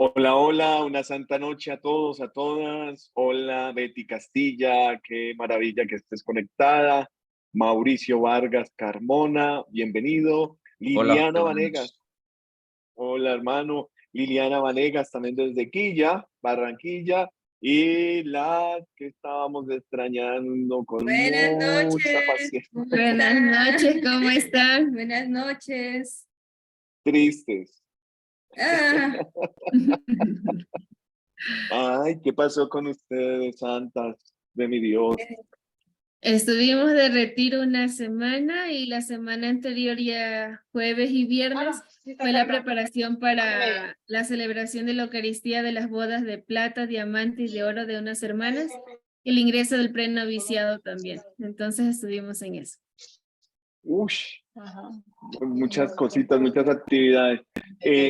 Hola, hola, una santa noche a todos, a todas. Hola, Betty Castilla, qué maravilla que estés conectada. Mauricio Vargas Carmona, bienvenido. Hola, Liliana hermanos. Vanegas, hola hermano. Liliana Vanegas también desde Quilla, Barranquilla. Y la que estábamos extrañando con Buenas mucha noches, paciencia, ¿cómo Buenas están? noches, ¿cómo están? Buenas noches. tristes. Ah, Ay, ¿qué pasó con ustedes, santas de mi Dios? Estuvimos de retiro una semana y la semana anterior, ya jueves y viernes, fue la preparación para la celebración de la Eucaristía de las bodas de plata, diamante y de oro de unas hermanas, y el ingreso del prenoviciado también. Entonces estuvimos en eso. Ush, muchas cositas, muchas actividades.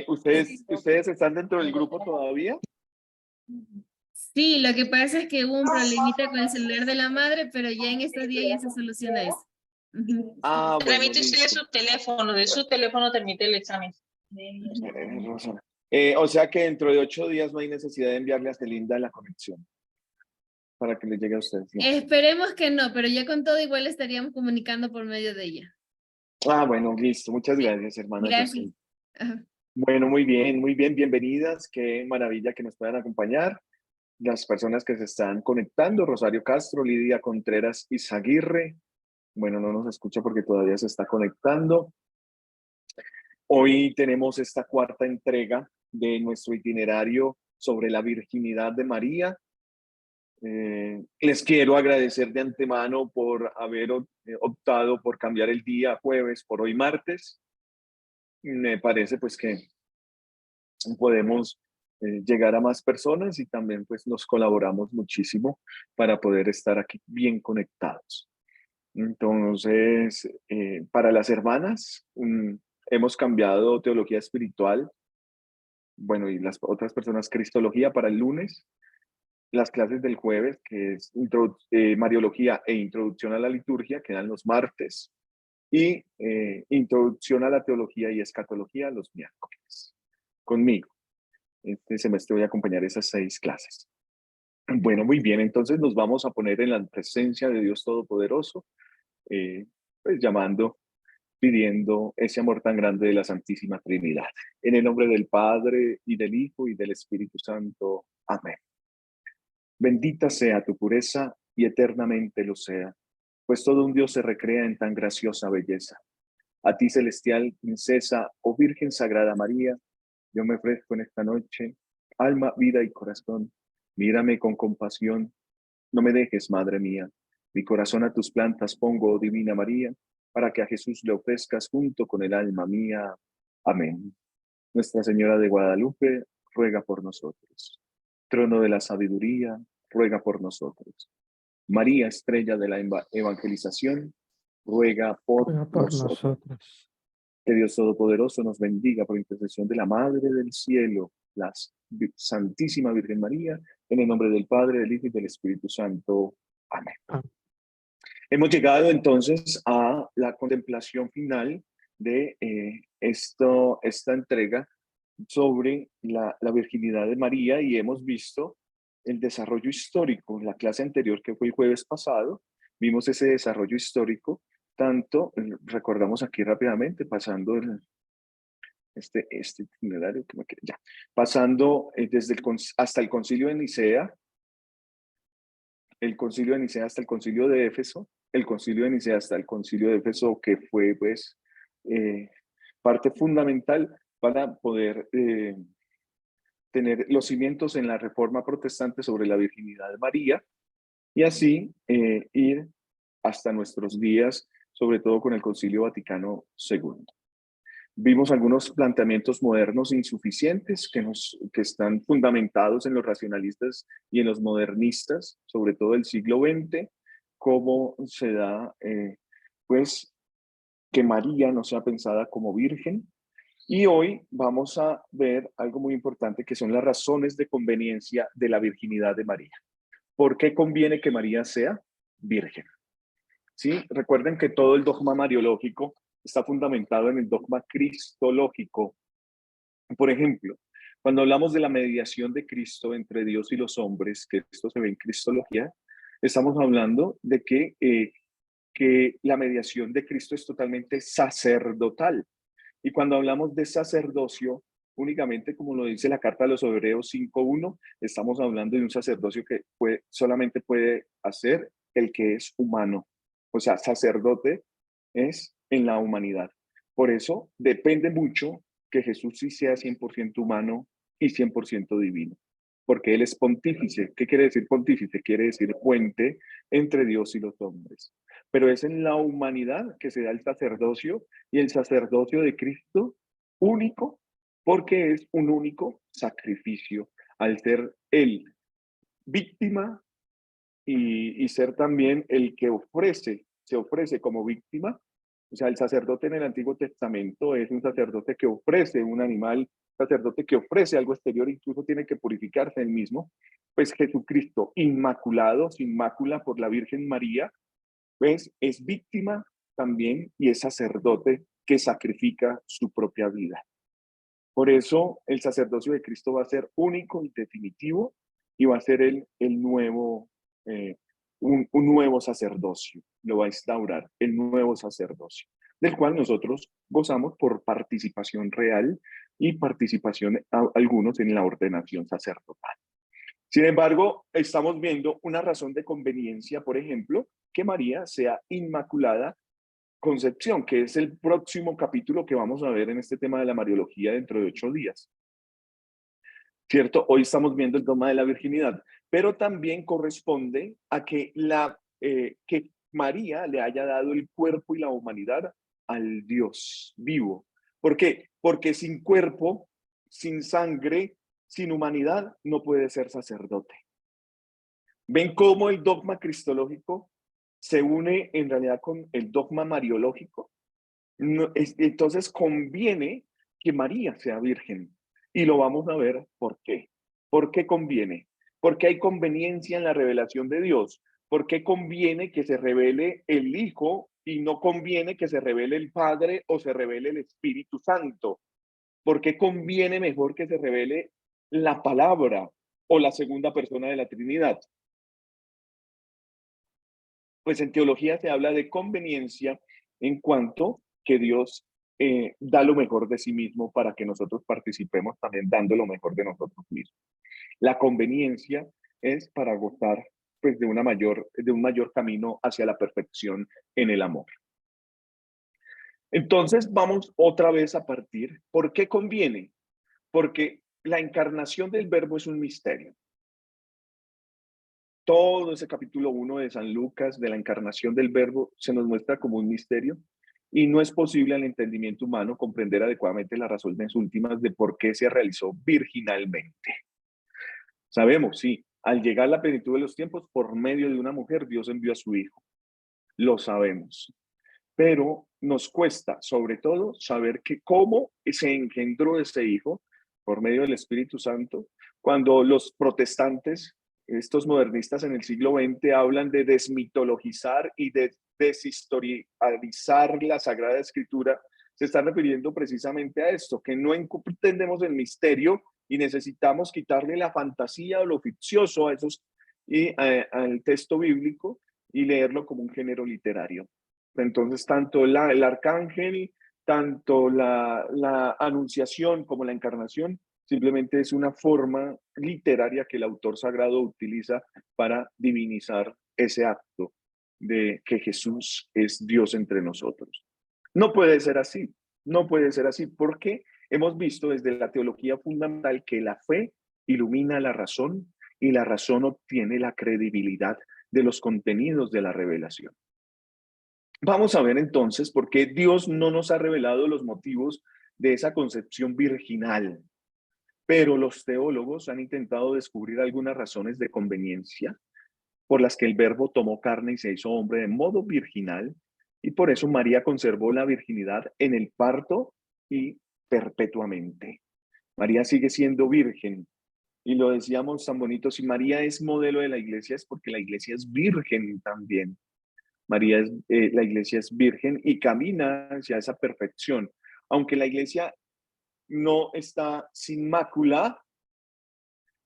¿Ustedes están dentro del grupo todavía? Sí, lo que pasa es que hubo un problemita con el celular de la madre, pero ya en estos días ya se soluciona eso. Ujú. Ah, bueno, Tramite usted listo. de su teléfono tramite el examen. Rosa. O sea que dentro de 8 días no hay necesidad de enviarle a Celinda la conexión para que le llegue a ustedes. No. Esperemos que no, pero ya con todo igual estaríamos comunicando por medio de ella. Ah, bueno, listo. Muchas Sí, gracias, hermana gracias. Jocelyn. Ajá. Bueno, muy bien, bienvenidas. Qué maravilla que nos puedan acompañar. Las personas que se están conectando, Rosario Castro, Lidia Contreras Izaguirre. Bueno, no nos escucha porque todavía se está conectando. Hoy tenemos esta cuarta entrega de nuestro itinerario sobre la virginidad de María. Les quiero agradecer de antemano por haber optado por cambiar el día jueves por hoy martes. Me parece pues que podemos llegar a más personas y también pues nos colaboramos muchísimo para poder estar aquí bien conectados. Entonces, para las hermanas, hemos cambiado teología espiritual, bueno, y las otras personas, cristología para el lunes, las clases del jueves, que es Mariología e Introducción a la Liturgia, que dan los martes, y Introducción a la Teología y Escatología los miércoles, conmigo. Este semestre voy a acompañar esas 6 clases. Bueno, muy bien, entonces nos vamos a poner en la presencia de Dios Todopoderoso, pues llamando, pidiendo ese amor tan grande de la Santísima Trinidad. En el nombre del Padre, y del Hijo, y del Espíritu Santo. Amén. Bendita sea tu pureza, y eternamente lo sea, pues todo un Dios se recrea en tan graciosa belleza. A ti, celestial princesa, oh Virgen Sagrada María, yo me ofrezco en esta noche, alma, vida y corazón. Mírame con compasión, no me dejes, Madre mía. Mi corazón a tus plantas pongo, oh Divina María, para que a Jesús le ofrezcas junto con el alma mía. Amén. Nuestra Señora de Guadalupe, ruega por nosotros. Trono de la sabiduría, ruega por nosotros. María, estrella de la evangelización, ruega por Ruega por nosotros. nosotros. Que Dios Todopoderoso nos bendiga por intercesión de la Madre del Cielo, la Santísima Virgen María, en el nombre del Padre, del Hijo y del Espíritu Santo. Amén. Amén. Hemos llegado entonces a la contemplación final de esta entrega sobre la virginidad de María, y hemos visto el desarrollo histórico. En la clase anterior, que fue el jueves pasado, vimos ese desarrollo histórico, tanto, recordamos aquí rápidamente, pasando este itinerario que me queda ya, pasando hasta el concilio de Nicea, el concilio de Nicea hasta el concilio de Éfeso, el concilio de Nicea hasta el concilio de Éfeso, que fue pues parte fundamental para poder tener los cimientos en la reforma protestante sobre la virginidad de María, y así ir hasta nuestros días, sobre todo con el Concilio Vaticano II. Vimos algunos planteamientos modernos insuficientes que están fundamentados en los racionalistas y en los modernistas, sobre todo del siglo XX, cómo se da, pues, que María no sea pensada como virgen. Y hoy vamos a ver algo muy importante, que son las razones de conveniencia de la virginidad de María. ¿Por qué conviene que María sea virgen? ¿Sí? Recuerden que todo el dogma mariológico está fundamentado en el dogma cristológico. Por ejemplo, Cuando hablamos de la mediación de Cristo entre Dios y los hombres, que esto se ve en Cristología, estamos hablando de que la mediación de Cristo es totalmente sacerdotal. Y cuando hablamos de sacerdocio, únicamente como lo dice la carta de los Hebreos 5:1, estamos hablando de un sacerdocio que solamente puede hacer el que es humano. O sea, sacerdote es en la humanidad. Por eso depende mucho que Jesús sí sea 100% humano y 100% divino. Porque Él es pontífice. ¿Qué quiere decir pontífice? Quiere decir puente entre Dios y los hombres. Pero es en la humanidad que se da el sacerdocio, y el sacerdocio de Cristo único, porque es un único sacrificio, al ser Él víctima y ser también el que se ofrece como víctima. O sea, el sacerdote en el Antiguo Testamento es un sacerdote que ofrece un animal, sacerdote que ofrece algo exterior, incluso tiene que purificarse él mismo. Pues Jesucristo, inmaculado, sin mácula por la Virgen María, pues es víctima también y es sacerdote que sacrifica su propia vida. Por eso el sacerdocio de Cristo va a ser único y definitivo, y va a ser el nuevo, un nuevo sacerdocio, lo va a instaurar el nuevo sacerdocio, del cual nosotros gozamos por participación real y participación algunos en la ordenación sacerdotal. Sin embargo, estamos viendo una razón de conveniencia, por ejemplo, que María sea inmaculada concepción, que es el próximo capítulo que vamos a ver en este tema de la Mariología dentro de 8 días. ¿Cierto? Hoy estamos viendo el tema de la virginidad, pero también corresponde a que, que María le haya dado el cuerpo y la humanidad al Dios vivo. ¿Por qué? Porque sin cuerpo, sin sangre, sin humanidad, no puede ser sacerdote. ¿Ven cómo el dogma cristológico se une en realidad con el dogma mariológico? No, entonces conviene que María sea virgen, y lo vamos a ver por qué. ¿Por qué conviene? Porque hay conveniencia en la revelación de Dios. ¿Por qué conviene que se revele el Hijo y no conviene que se revele el Padre o se revele el Espíritu Santo? ¿Por qué conviene mejor que se revele la palabra o la segunda persona de la Trinidad? Pues en teología se habla de conveniencia en cuanto que Dios da lo mejor de sí mismo para que nosotros participemos también dando lo mejor de nosotros mismos. La conveniencia es para gozar pues de un mayor camino hacia la perfección en el amor. Entonces vamos otra vez a partir. ¿Por qué conviene? Porque la encarnación del Verbo es un misterio. Todo ese capítulo 1 de San Lucas, de la encarnación del Verbo, se nos muestra como un misterio, y no es posible al entendimiento humano comprender adecuadamente las razones últimas de por qué se realizó virginalmente. Sabemos, sí, al llegar la plenitud de los tiempos, por medio de una mujer, Dios envió a su Hijo. Lo sabemos. Pero nos cuesta, sobre todo, saber que cómo se engendró ese Hijo por medio del Espíritu Santo, cuando los protestantes, estos modernistas en el siglo XX, hablan de desmitologizar y de deshistorializar la Sagrada Escritura. Se están refiriendo precisamente a esto, que no entendemos el misterio y necesitamos quitarle la fantasía o lo ficcioso a esos y al texto bíblico y leerlo como un género literario. Entonces, tanto el arcángel, tanto la anunciación como la encarnación, simplemente es una forma literaria que el autor sagrado utiliza para divinizar ese acto de que Jesús es Dios entre nosotros. No puede ser así, no puede ser así, porque hemos visto desde la teología fundamental que la fe ilumina la razón y la razón obtiene la credibilidad de los contenidos de la revelación. Vamos a ver entonces por qué Dios no nos ha revelado los motivos de esa concepción virginal, pero los teólogos han intentado descubrir algunas razones de conveniencia por las que el Verbo tomó carne y se hizo hombre de modo virginal, y por eso María conservó la virginidad en el parto y perpetuamente. María sigue siendo virgen, y lo decíamos tan bonito: si María es modelo de la iglesia, es porque la iglesia es virgen también. María la iglesia es virgen y camina hacia esa perfección. Aunque la iglesia no está sin mácula,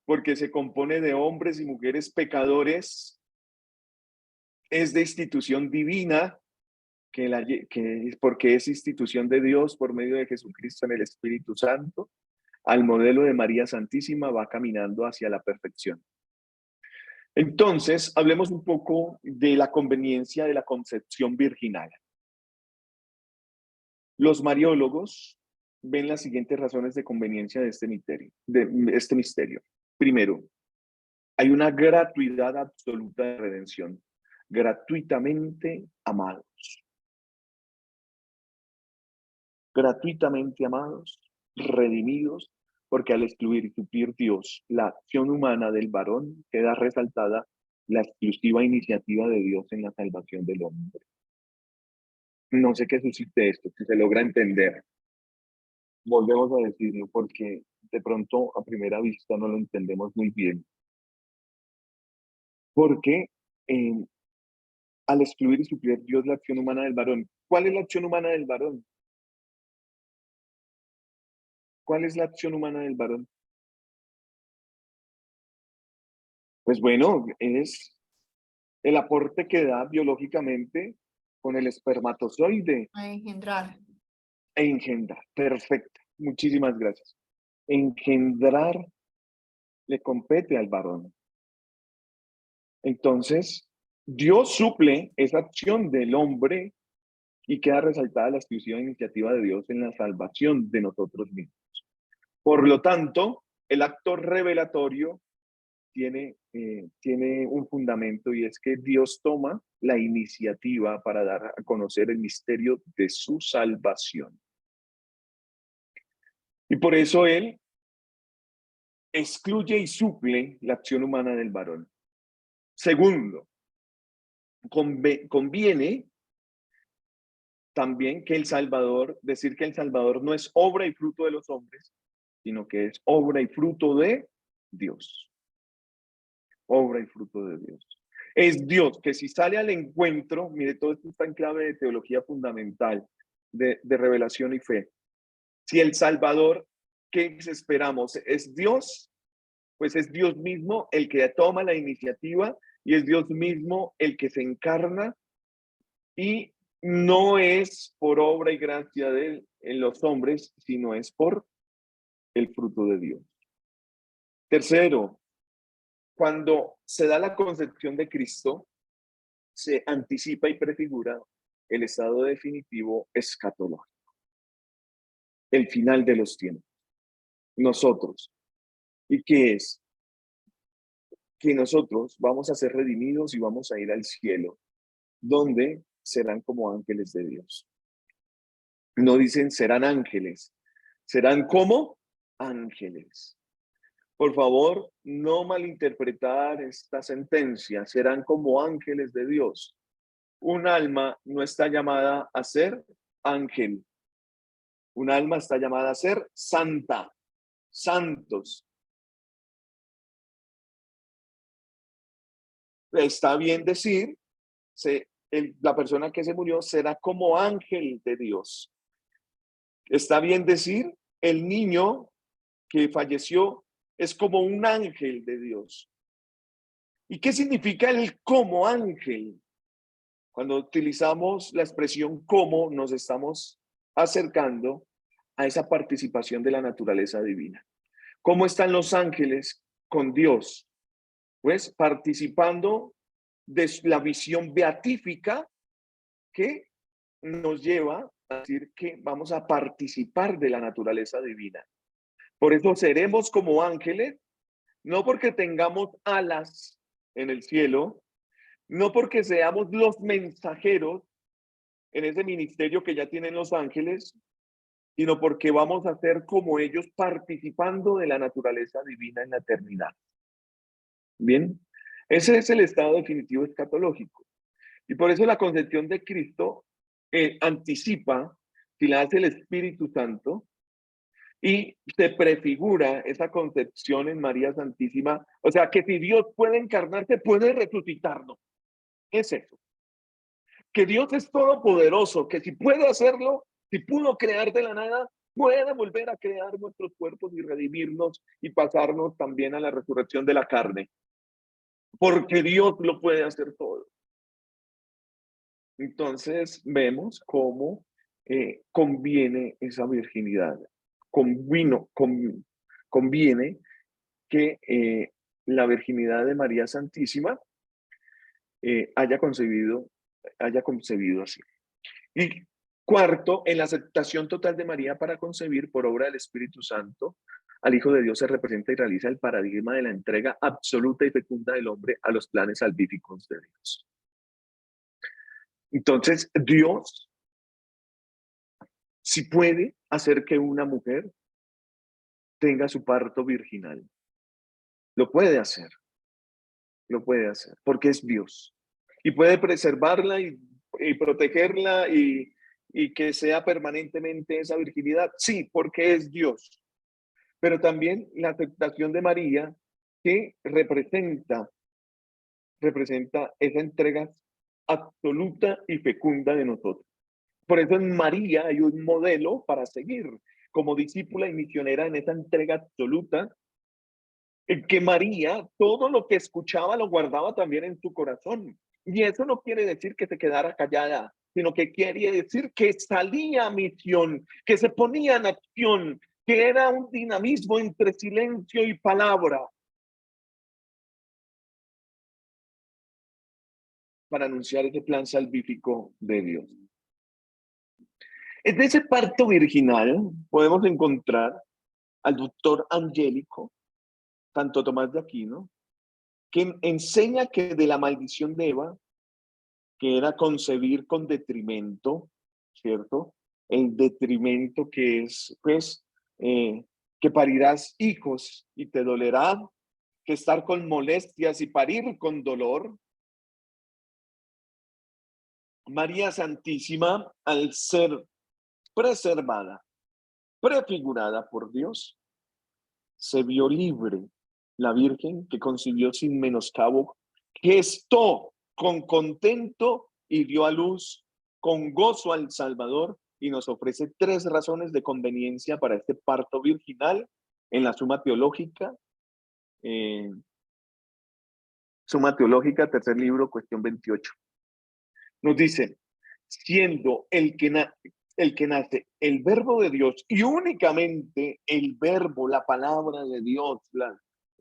porque se compone de hombres y mujeres pecadores, es de institución divina, porque es institución de Dios por medio de Jesucristo en el Espíritu Santo, al modelo de María Santísima va caminando hacia la perfección. Entonces, hablemos un poco de la conveniencia de la concepción virginal. Los mariólogos ven las siguientes razones de conveniencia de este misterio. Primero, hay una gratuidad absoluta de redención, gratuitamente amados. Gratuitamente amados, redimidos, porque al excluir y suplir Dios la acción humana del varón, queda resaltada la exclusiva iniciativa de Dios en la salvación del hombre. No sé qué suscite esto, si se logra entender. Volvemos a decirlo porque de pronto a primera vista no lo entendemos muy bien. Porque al excluir y suplir Dios la acción humana del varón, ¿cuál es la acción humana del varón? ¿Cuál es la acción humana del varón? Pues bueno, es el aporte que da biológicamente con el espermatozoide. A engendrar. E engendrar. Perfecto. Muchísimas gracias. Engendrar le compete al varón. Entonces, Dios suple esa acción del hombre y queda resaltada la exclusiva iniciativa de Dios en la salvación de nosotros mismos. Por lo tanto, el acto revelatorio tiene un fundamento y es que Dios toma la iniciativa para dar a conocer el misterio de su salvación. Y por eso Él excluye y suple la acción humana del varón. Segundo, conviene también que el Salvador, decir que el Salvador no es obra y fruto de los hombres, sino que es obra y fruto de Dios. Obra y fruto de Dios. Es Dios que si sale al encuentro, mire, todo esto está en clave de teología fundamental, de revelación y fe. Si el Salvador, ¿qué esperamos? ¿Es Dios? Pues es Dios mismo el que toma la iniciativa y es Dios mismo el que se encarna y no es por obra y gracia de él en los hombres, sino es por el fruto de Dios. Tercero, cuando se da la concepción de Cristo, se anticipa y prefigura el estado definitivo escatológico, el final de los tiempos. Nosotros. ¿Y qué es? Que nosotros vamos a ser redimidos y vamos a ir al cielo, donde serán como ángeles de Dios. No dicen serán ángeles, serán como ángeles. Por favor, no malinterpretar esta sentencia, serán como ángeles de Dios. Un alma no está llamada a ser ángel. Un alma está llamada a ser santa, santos. Está bien decir, la persona que se murió será como ángel de Dios. Está bien decir, el niño que falleció es como un ángel de Dios. ¿Y qué significa el como ángel? Cuando utilizamos la expresión como, nos estamos acercando a esa participación de la naturaleza divina. ¿Cómo están los ángeles con Dios? Pues participando de la visión beatífica que nos lleva a decir que vamos a participar de la naturaleza divina. Por eso seremos como ángeles, no porque tengamos alas en el cielo, no porque seamos los mensajeros en ese ministerio que ya tienen los ángeles, sino porque vamos a ser como ellos participando de la naturaleza divina en la eternidad. Bien, ese es el estado definitivo escatológico. Y por eso la concepción de Cristo anticipa, si la hace el Espíritu Santo, y se prefigura esa concepción en María Santísima. O sea, que si Dios puede encarnarse, puede resucitarnos. Es eso. Que Dios es todopoderoso, que si puede hacerlo, si pudo crear de la nada, puede volver a crear nuestros cuerpos y redimirnos y pasarnos también a la resurrección de la carne, porque Dios lo puede hacer todo. Entonces vemos cómo conviene esa virginidad, conviene que la virginidad de María Santísima haya concebido así. Y cuarto, en la aceptación total de María para concebir por obra del Espíritu Santo, al Hijo de Dios se representa y realiza el paradigma de la entrega absoluta y fecunda del hombre a los planes salvíficos de Dios. Entonces, Dios, si puede hacer que una mujer tenga su parto virginal, lo puede hacer, porque es Dios. Y puede preservarla y protegerla y que sea permanentemente esa virginidad, sí, porque es Dios. Pero también la aceptación de María, que representa esa entrega absoluta y fecunda de nosotros. Por eso en María hay un modelo para seguir como discípula y misionera en esa entrega absoluta, en que María todo lo que escuchaba lo guardaba también en su corazón. Y eso no quiere decir que se quedara callada, sino que quiere decir que salía a misión, que se ponía en acción, que era un dinamismo entre silencio y palabra para anunciar ese plan salvífico de Dios. En ese parto virginal podemos encontrar al doctor Angélico, Santo Tomás de Aquino, que enseña que de la maldición de Eva, que era concebir con detrimento, ¿cierto? El detrimento que es, pues, que parirás hijos y te dolerá, que estar con molestias y parir con dolor. María Santísima, al ser preservada, prefigurada por Dios, se vio libre. La Virgen, que concibió sin menoscabo, gestó con contento y dio a luz con gozo al Salvador, y nos ofrece 3 razones de conveniencia para este parto virginal en la Suma Teológica. Suma Teológica, tercer libro, cuestión 28. Nos dice, siendo el que nace el verbo de Dios y únicamente el verbo, la palabra de Dios,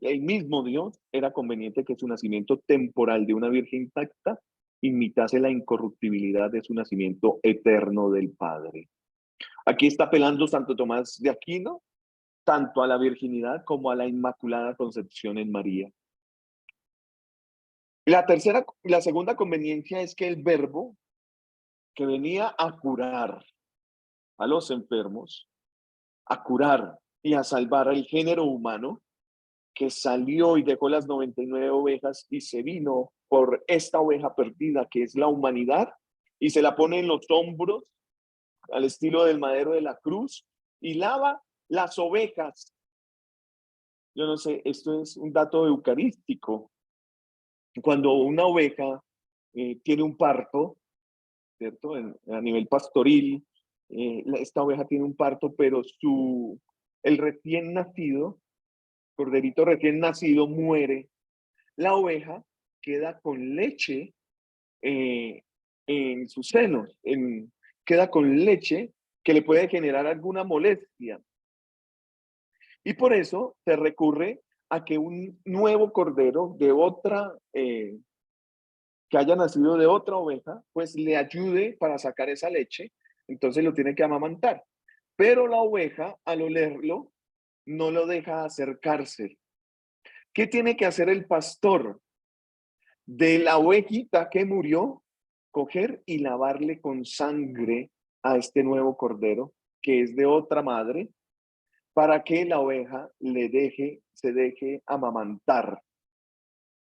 el mismo Dios, era conveniente que su nacimiento temporal de una virgen intacta imitase la incorruptibilidad de su nacimiento eterno del Padre. Aquí está apelando Santo Tomás de Aquino tanto a la virginidad como a la inmaculada concepción en María. La segunda conveniencia es que el verbo que venía a curar a los enfermos, a curar y a salvar al género humano, que salió y dejó las 99 ovejas y se vino por esta oveja perdida que es la humanidad y se la pone en los hombros al estilo del madero de la cruz y lava las ovejas. Yo no sé, esto es un dato eucarístico. Cuando una oveja tiene un parto, ¿cierto? A nivel pastoril, esta oveja tiene un parto, pero el recién nacido, corderito recién nacido, muere. La oveja queda con leche en sus senos, queda con leche que le puede generar alguna molestia. Y por eso se recurre a que un nuevo cordero de otra, que haya nacido de otra oveja, pues le ayude para sacar esa leche, entonces lo tiene que amamantar. Pero la oveja, al olerlo, no lo deja acercarse. ¿Qué tiene que hacer el pastor? De la ovejita que murió, coger y lavarle con sangre a este nuevo cordero, que es de otra madre, para que la oveja se deje amamantar,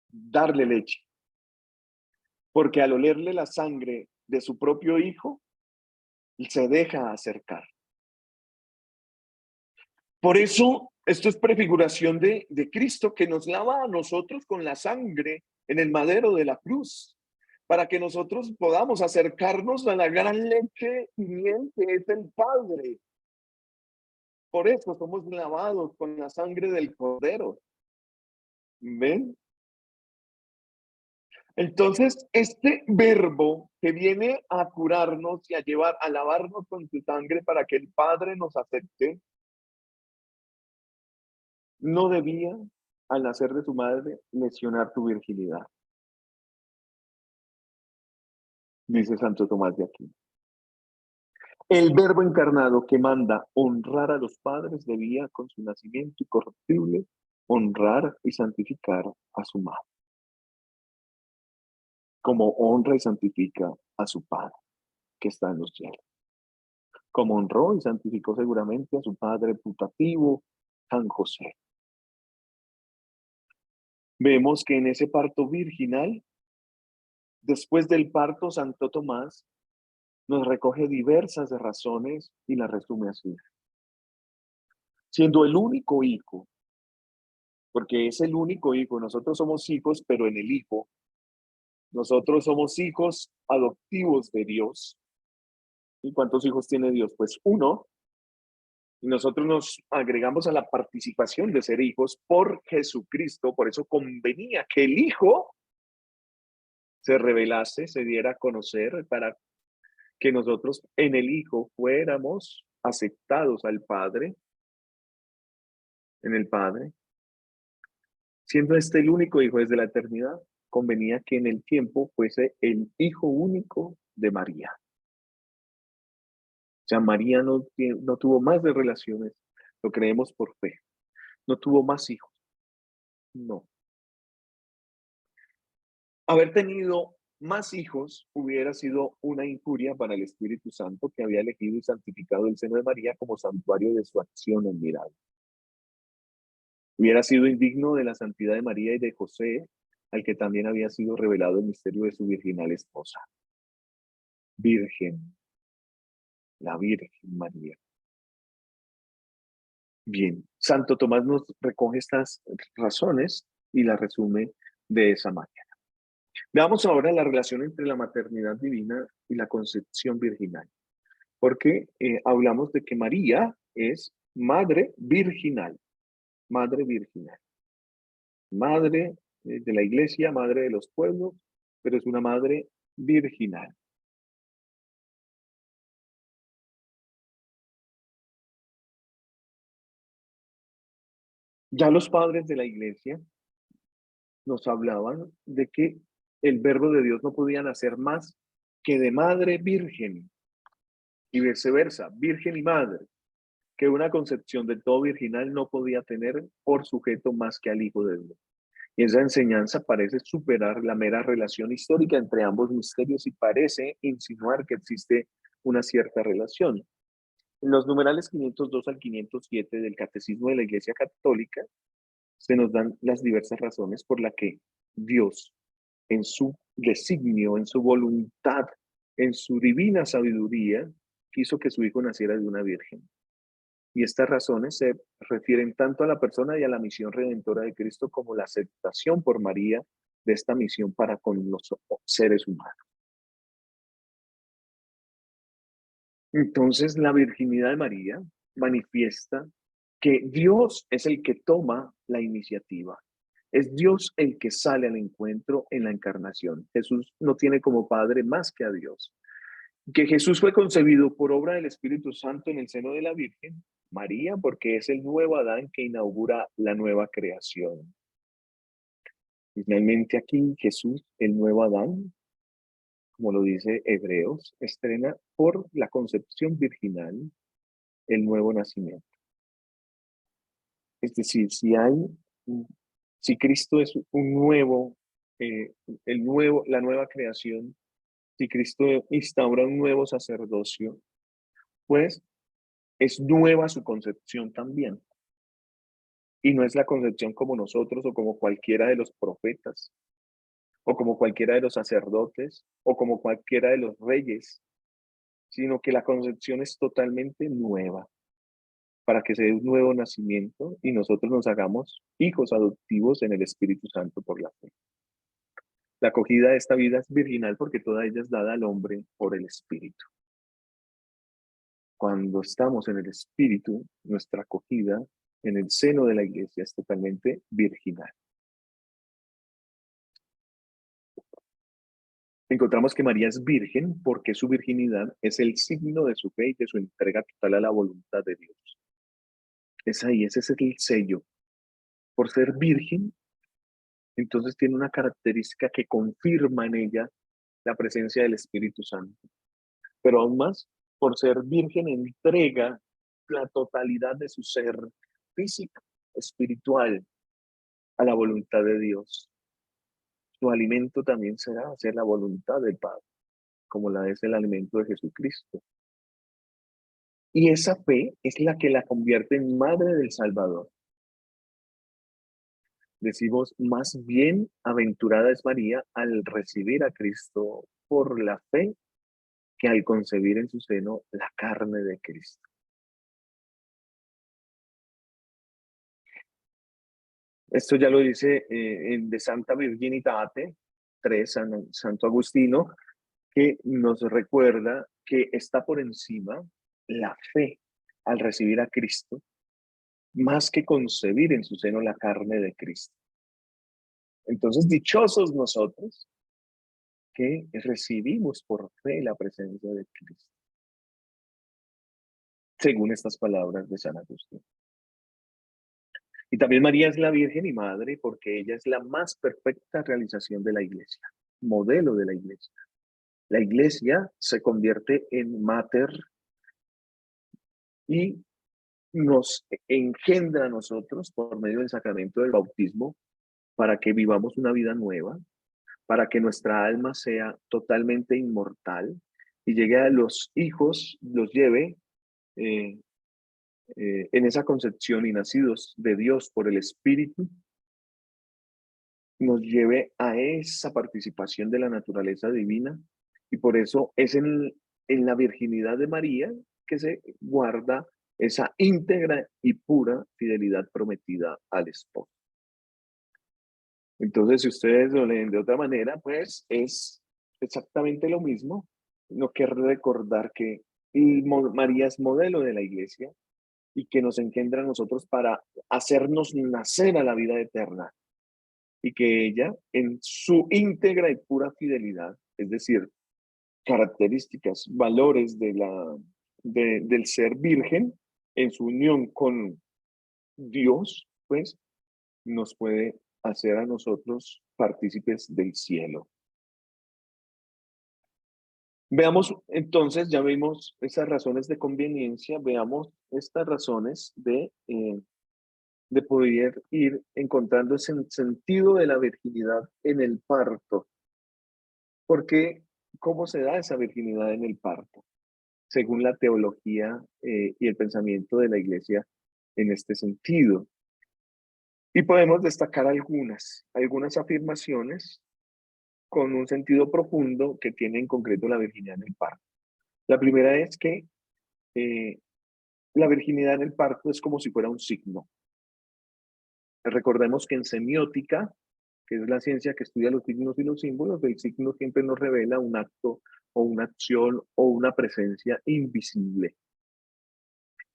darle leche. Porque al olerle la sangre de su propio hijo, se deja acercar. Por eso, esto es prefiguración de Cristo, que nos lava a nosotros con la sangre en el madero de la cruz, para que nosotros podamos acercarnos a la gran leche y miel que es el Padre. Por eso somos lavados con la sangre del Cordero. ¿Ven? Entonces, este verbo que viene a curarnos y a llevar, a lavarnos con su sangre para que el Padre nos acepte, no debía, al nacer de su madre, lesionar tu virginidad, dice Santo Tomás de Aquino. El verbo encarnado que manda honrar a los padres debía, con su nacimiento incorruptible, honrar y santificar a su madre, como honra y santifica a su Padre que está en los cielos, como honró y santificó seguramente a su padre putativo, San José. Vemos que en ese parto virginal, después del parto, Santo Tomás nos recoge diversas razones y las resume así. Siendo el único hijo, porque es el único hijo, nosotros somos hijos, pero en el hijo, nosotros somos hijos adoptivos de Dios. ¿Y cuántos hijos tiene Dios? Pues uno. Y nosotros nos agregamos a la participación de ser hijos por Jesucristo. Por eso convenía que el Hijo se revelase, se diera a conocer, para que nosotros en el Hijo fuéramos aceptados al Padre, en el Padre. Siendo este el único Hijo desde la eternidad, convenía que en el tiempo fuese el Hijo único de María. O sea, María no tuvo más de relaciones, lo creemos por fe. No tuvo más hijos, no. Haber tenido más hijos hubiera sido una injuria para el Espíritu Santo, que había elegido y santificado el seno de María como santuario de su acción admirable. Hubiera sido indigno de la santidad de María y de José, al que también había sido revelado el misterio de su virginal esposa. Virgen, la Virgen María. Bien, Santo Tomás nos recoge estas razones y las resume de esa manera. Veamos ahora la relación entre la maternidad divina y la concepción virginal, porque hablamos de que María es madre virginal, madre virginal, madre de la iglesia, madre de los pueblos, pero es una madre virginal. Ya los padres de la iglesia nos hablaban de que el verbo de Dios no podía nacer más que de madre virgen y viceversa, virgen y madre, que una concepción de todo virginal no podía tener por sujeto más que al Hijo de Dios. Y esa enseñanza parece superar la mera relación histórica entre ambos misterios y parece insinuar que existe una cierta relación. En los numerales 502 al 507 del Catecismo de la Iglesia Católica se nos dan las diversas razones por las que Dios, en su designio, en su voluntad, en su divina sabiduría, quiso que su Hijo naciera de una virgen. Y estas razones se refieren tanto a la persona y a la misión redentora de Cristo como la aceptación por María de esta misión para con los seres humanos. Entonces, la virginidad de María manifiesta que Dios es el que toma la iniciativa. Es Dios el que sale al encuentro en la encarnación. Jesús no tiene como padre más que a Dios. Que Jesús fue concebido por obra del Espíritu Santo en el seno de la Virgen María, porque es el nuevo Adán que inaugura la nueva creación. Finalmente aquí Jesús, el nuevo Adán, como lo dice Hebreos, estrena por la concepción virginal el nuevo nacimiento. Es decir, si Cristo es un nuevo, la nueva creación, si Cristo instaura un nuevo sacerdocio, pues es nueva su concepción también. Y no es la concepción como nosotros o como cualquiera de los profetas, o como cualquiera de los sacerdotes, o como cualquiera de los reyes, sino que la concepción es totalmente nueva, para que se dé un nuevo nacimiento y nosotros nos hagamos hijos adoptivos en el Espíritu Santo por la fe. La acogida de esta vida es virginal porque toda ella es dada al hombre por el Espíritu. cuando estamos en el Espíritu, nuestra acogida en el seno de la iglesia es totalmente virginal. Encontramos que María es virgen porque su virginidad es el signo de su fe y de su entrega total a la voluntad de Dios. Es ahí, ese es el sello. Por ser virgen, entonces tiene una característica que confirma en ella la presencia del Espíritu Santo. Pero aún más, por ser virgen, entrega la totalidad de su ser físico, espiritual, a la voluntad de Dios. Su alimento también será hacer la voluntad del Padre, como la es el alimento de Jesucristo. Y esa fe es la que la convierte en madre del Salvador. Decimos, más bien aventurada es María al recibir a Cristo por la fe que al concebir en su seno la carne de Cristo. Esto ya lo dice de Santa Virginitate 3, Santo Agustino, que nos recuerda que está por encima la fe al recibir a Cristo, más que concebir en su seno la carne de Cristo. Entonces, dichosos nosotros que recibimos por fe la presencia de Cristo, según estas palabras de San Agustín. Y también María es la Virgen y Madre porque ella es la más perfecta realización de la Iglesia, modelo de la Iglesia. La Iglesia se convierte en mater y nos engendra a nosotros por medio del sacramento del bautismo para que vivamos una vida nueva, para que nuestra alma sea totalmente inmortal y llegue a los hijos, los lleve en esa concepción y nacidos de Dios por el Espíritu, nos lleve a esa participación de la naturaleza divina. Y por eso es en la virginidad de María que se guarda esa íntegra y pura fidelidad prometida al esposo. Entonces, si ustedes lo leen de otra manera, pues es exactamente lo mismo. No quiero recordar que María es modelo de la iglesia y que nos engendra a nosotros para hacernos nacer a la vida eterna. Y que ella, en su íntegra y pura fidelidad, es decir, características, valores del ser virgen, en su unión con Dios, pues nos puede hacer a nosotros partícipes del cielo. Veamos entonces, ya vimos esas razones de conveniencia, veamos estas razones de poder ir encontrando ese sentido de la virginidad en el parto. Porque, ¿cómo se da esa virginidad en el parto? Según la teología y el pensamiento de la Iglesia en este sentido. Y podemos destacar algunas afirmaciones con un sentido profundo que tiene en concreto la virginidad en el parto. La primera es que la virginidad en el parto es como si fuera un signo. Recordemos que en semiótica, que es la ciencia que estudia los signos y los símbolos, el signo siempre nos revela un acto o una acción o una presencia invisible.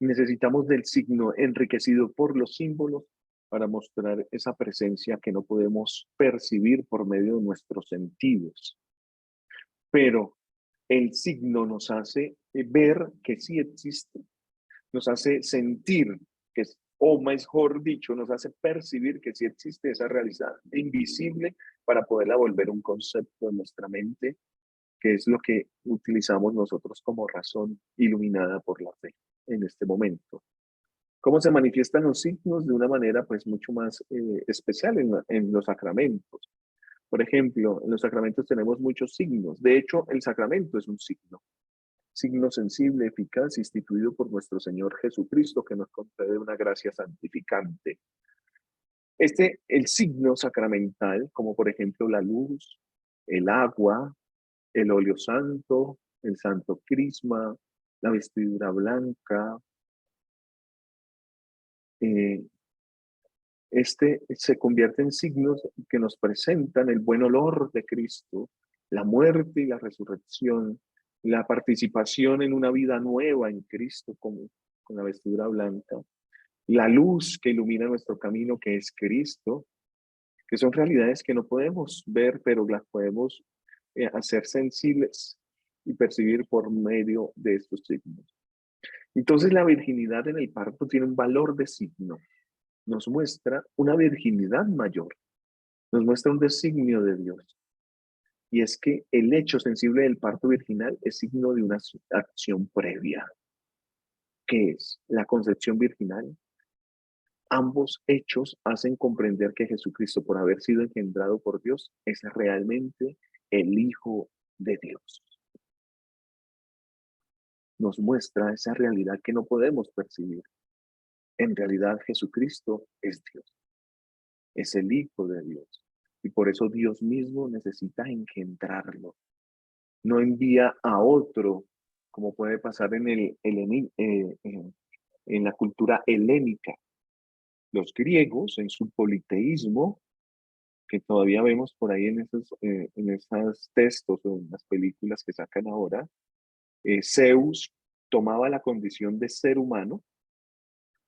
Necesitamos del signo enriquecido por los símbolos para mostrar esa presencia que no podemos percibir por medio de nuestros sentidos. Pero el signo nos hace ver que sí existe, nos hace sentir que, o mejor dicho, nos hace percibir que sí existe esa realidad invisible para poderla volver un concepto en nuestra mente, que es lo que utilizamos nosotros como razón iluminada por la fe en este momento. ¿Cómo se manifiestan los signos? De una manera pues mucho más especial en los sacramentos. Por ejemplo, en los sacramentos tenemos muchos signos. De hecho, el sacramento es un signo sensible, eficaz, instituido por nuestro Señor Jesucristo, que nos concede una gracia santificante. El signo sacramental, como por ejemplo la luz, el agua, el óleo santo, el santo crisma, la vestidura blanca, se convierte en signos que nos presentan el buen olor de Cristo, la muerte y la resurrección, la participación en una vida nueva en Cristo como con la vestidura blanca, la luz que ilumina nuestro camino, que es Cristo, que son realidades que no podemos ver, pero las podemos hacer sensibles y percibir por medio de estos signos. Entonces la virginidad en el parto tiene un valor de signo, nos muestra una virginidad mayor, nos muestra un designio de Dios. Y es que el hecho sensible del parto virginal es signo de una acción previa, que es la concepción virginal. Ambos hechos hacen comprender que Jesucristo, por haber sido engendrado por Dios, es realmente el Hijo de Dios. Nos muestra esa realidad que no podemos percibir. En realidad, Jesucristo es Dios, es el Hijo de Dios. Y por eso Dios mismo necesita engendrarlo. No envía a otro, como puede pasar en la cultura helénica. Los griegos, en su politeísmo, que todavía vemos por ahí en esos textos o en las películas que sacan ahora, Zeus tomaba la condición de ser humano,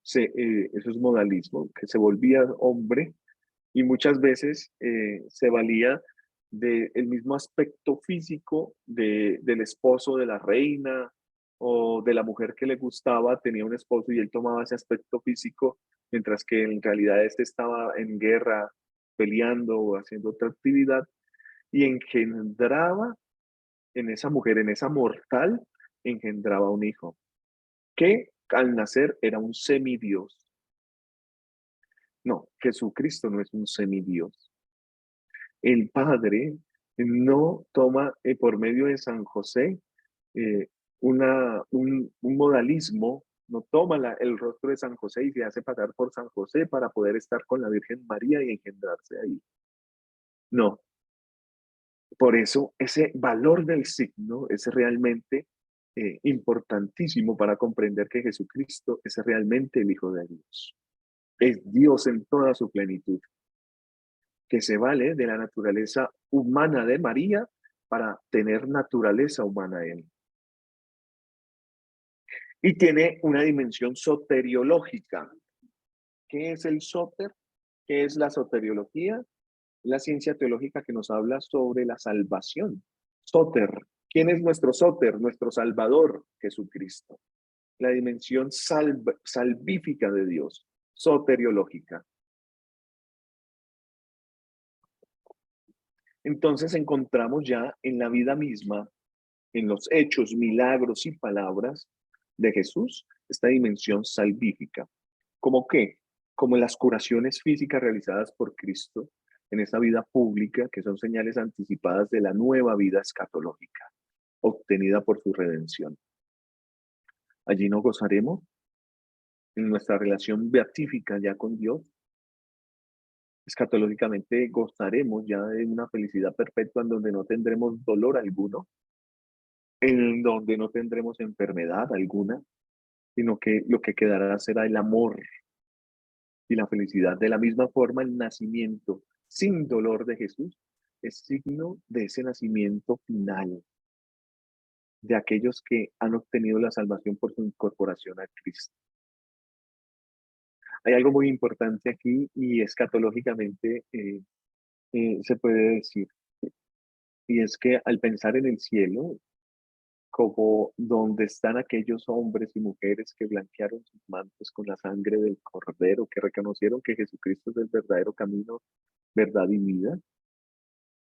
eso es modalismo, que se volvía hombre y muchas veces se valía del mismo aspecto físico del esposo de la reina o de la mujer que le gustaba, tenía un esposo y él tomaba ese aspecto físico, mientras que en realidad este estaba en guerra, peleando o haciendo otra actividad, y engendraba en esa mujer, en esa mortal, engendraba un hijo, que al nacer era un semidios. No, Jesucristo no es un semidios. El Padre no toma por medio de San José eh, un modalismo, no toma el rostro de San José y se hace pasar por San José para poder estar con la Virgen María y engendrarse ahí. No. Por eso ese valor del signo es realmente importantísimo para comprender que Jesucristo es realmente el Hijo de Dios. Es Dios en toda su plenitud, que se vale de la naturaleza humana de María para tener naturaleza humana en él. Y tiene una dimensión soteriológica. ¿Qué es el soter? ¿Qué es la soteriología? La ciencia teológica que nos habla sobre la salvación. Soter. ¿Quién es nuestro soter? Nuestro Salvador, Jesucristo. La dimensión salvífica de Dios, soteriológica. Entonces encontramos ya en la vida misma, en los hechos, milagros y palabras de Jesús, esta dimensión salvífica. ¿Cómo qué? Como las curaciones físicas realizadas por Cristo en esa vida pública, que son señales anticipadas de la nueva vida escatológica, obtenida por su redención. Allí nos gozaremos en nuestra relación beatífica ya con Dios. Escatológicamente gozaremos ya de una felicidad perpetua en donde no tendremos dolor alguno, en donde no tendremos enfermedad alguna, sino que lo que quedará será el amor y la felicidad. De la misma forma, el nacimiento sin dolor de Jesús es signo de ese nacimiento final, de aquellos que han obtenido la salvación por su incorporación a Cristo. Hay algo muy importante aquí y escatológicamente se puede decir, y es que al pensar en el cielo, como donde están aquellos hombres y mujeres que blanquearon sus mantos con la sangre del Cordero, que reconocieron que Jesucristo es el verdadero camino, verdad y vida,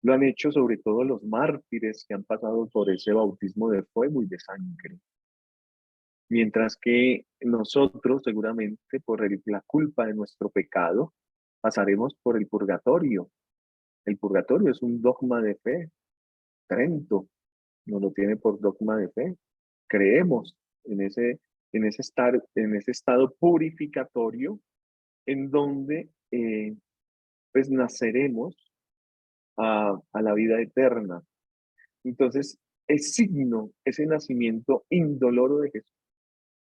lo han hecho sobre todo los mártires que han pasado por ese bautismo de fuego y de sangre. Mientras que nosotros seguramente por la culpa de nuestro pecado pasaremos por el purgatorio. El purgatorio es un dogma de fe. Trento no lo tiene por dogma de fe. Creemos en ese estado purificatorio en donde pues naceremos a la vida eterna. Entonces, es signo, ese nacimiento indoloro de Jesús,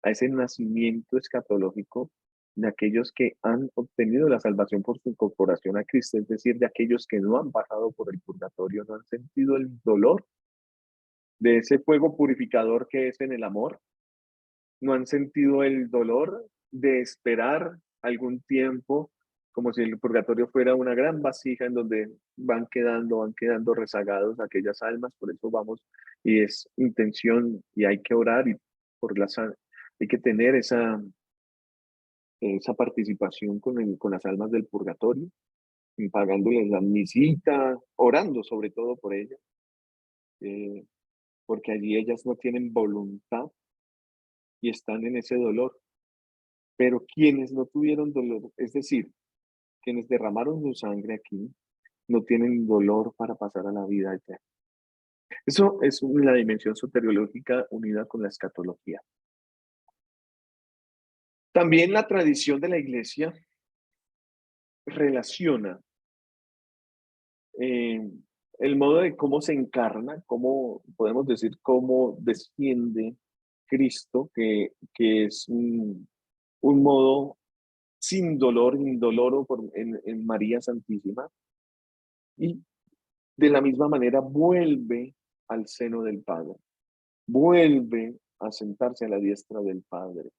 a ese nacimiento escatológico de aquellos que han obtenido la salvación por su incorporación a Cristo, es decir, de aquellos que no han pasado por el purgatorio, no han sentido el dolor de ese fuego purificador que es en el amor. No han sentido el dolor de esperar algún tiempo, como si el purgatorio fuera una gran vasija en donde van quedando rezagados aquellas almas. Por eso vamos, y es intención, y hay que orar, y hay que tener esa participación con las almas del purgatorio, y pagándoles la misita, orando sobre todo por ellas, porque allí ellas no tienen voluntad y están en ese dolor. Pero quienes no tuvieron dolor, es decir, quienes derramaron su sangre aquí, no tienen dolor para pasar a la vida eterna. Eso es la dimensión soteriológica unida con la escatología. También la tradición de la Iglesia relaciona el modo de cómo se encarna, cómo podemos decir, cómo desciende Cristo, que es un modo sin dolor, indoloro en María Santísima, y de la misma manera vuelve al seno del Padre, vuelve a sentarse a la diestra del Padre.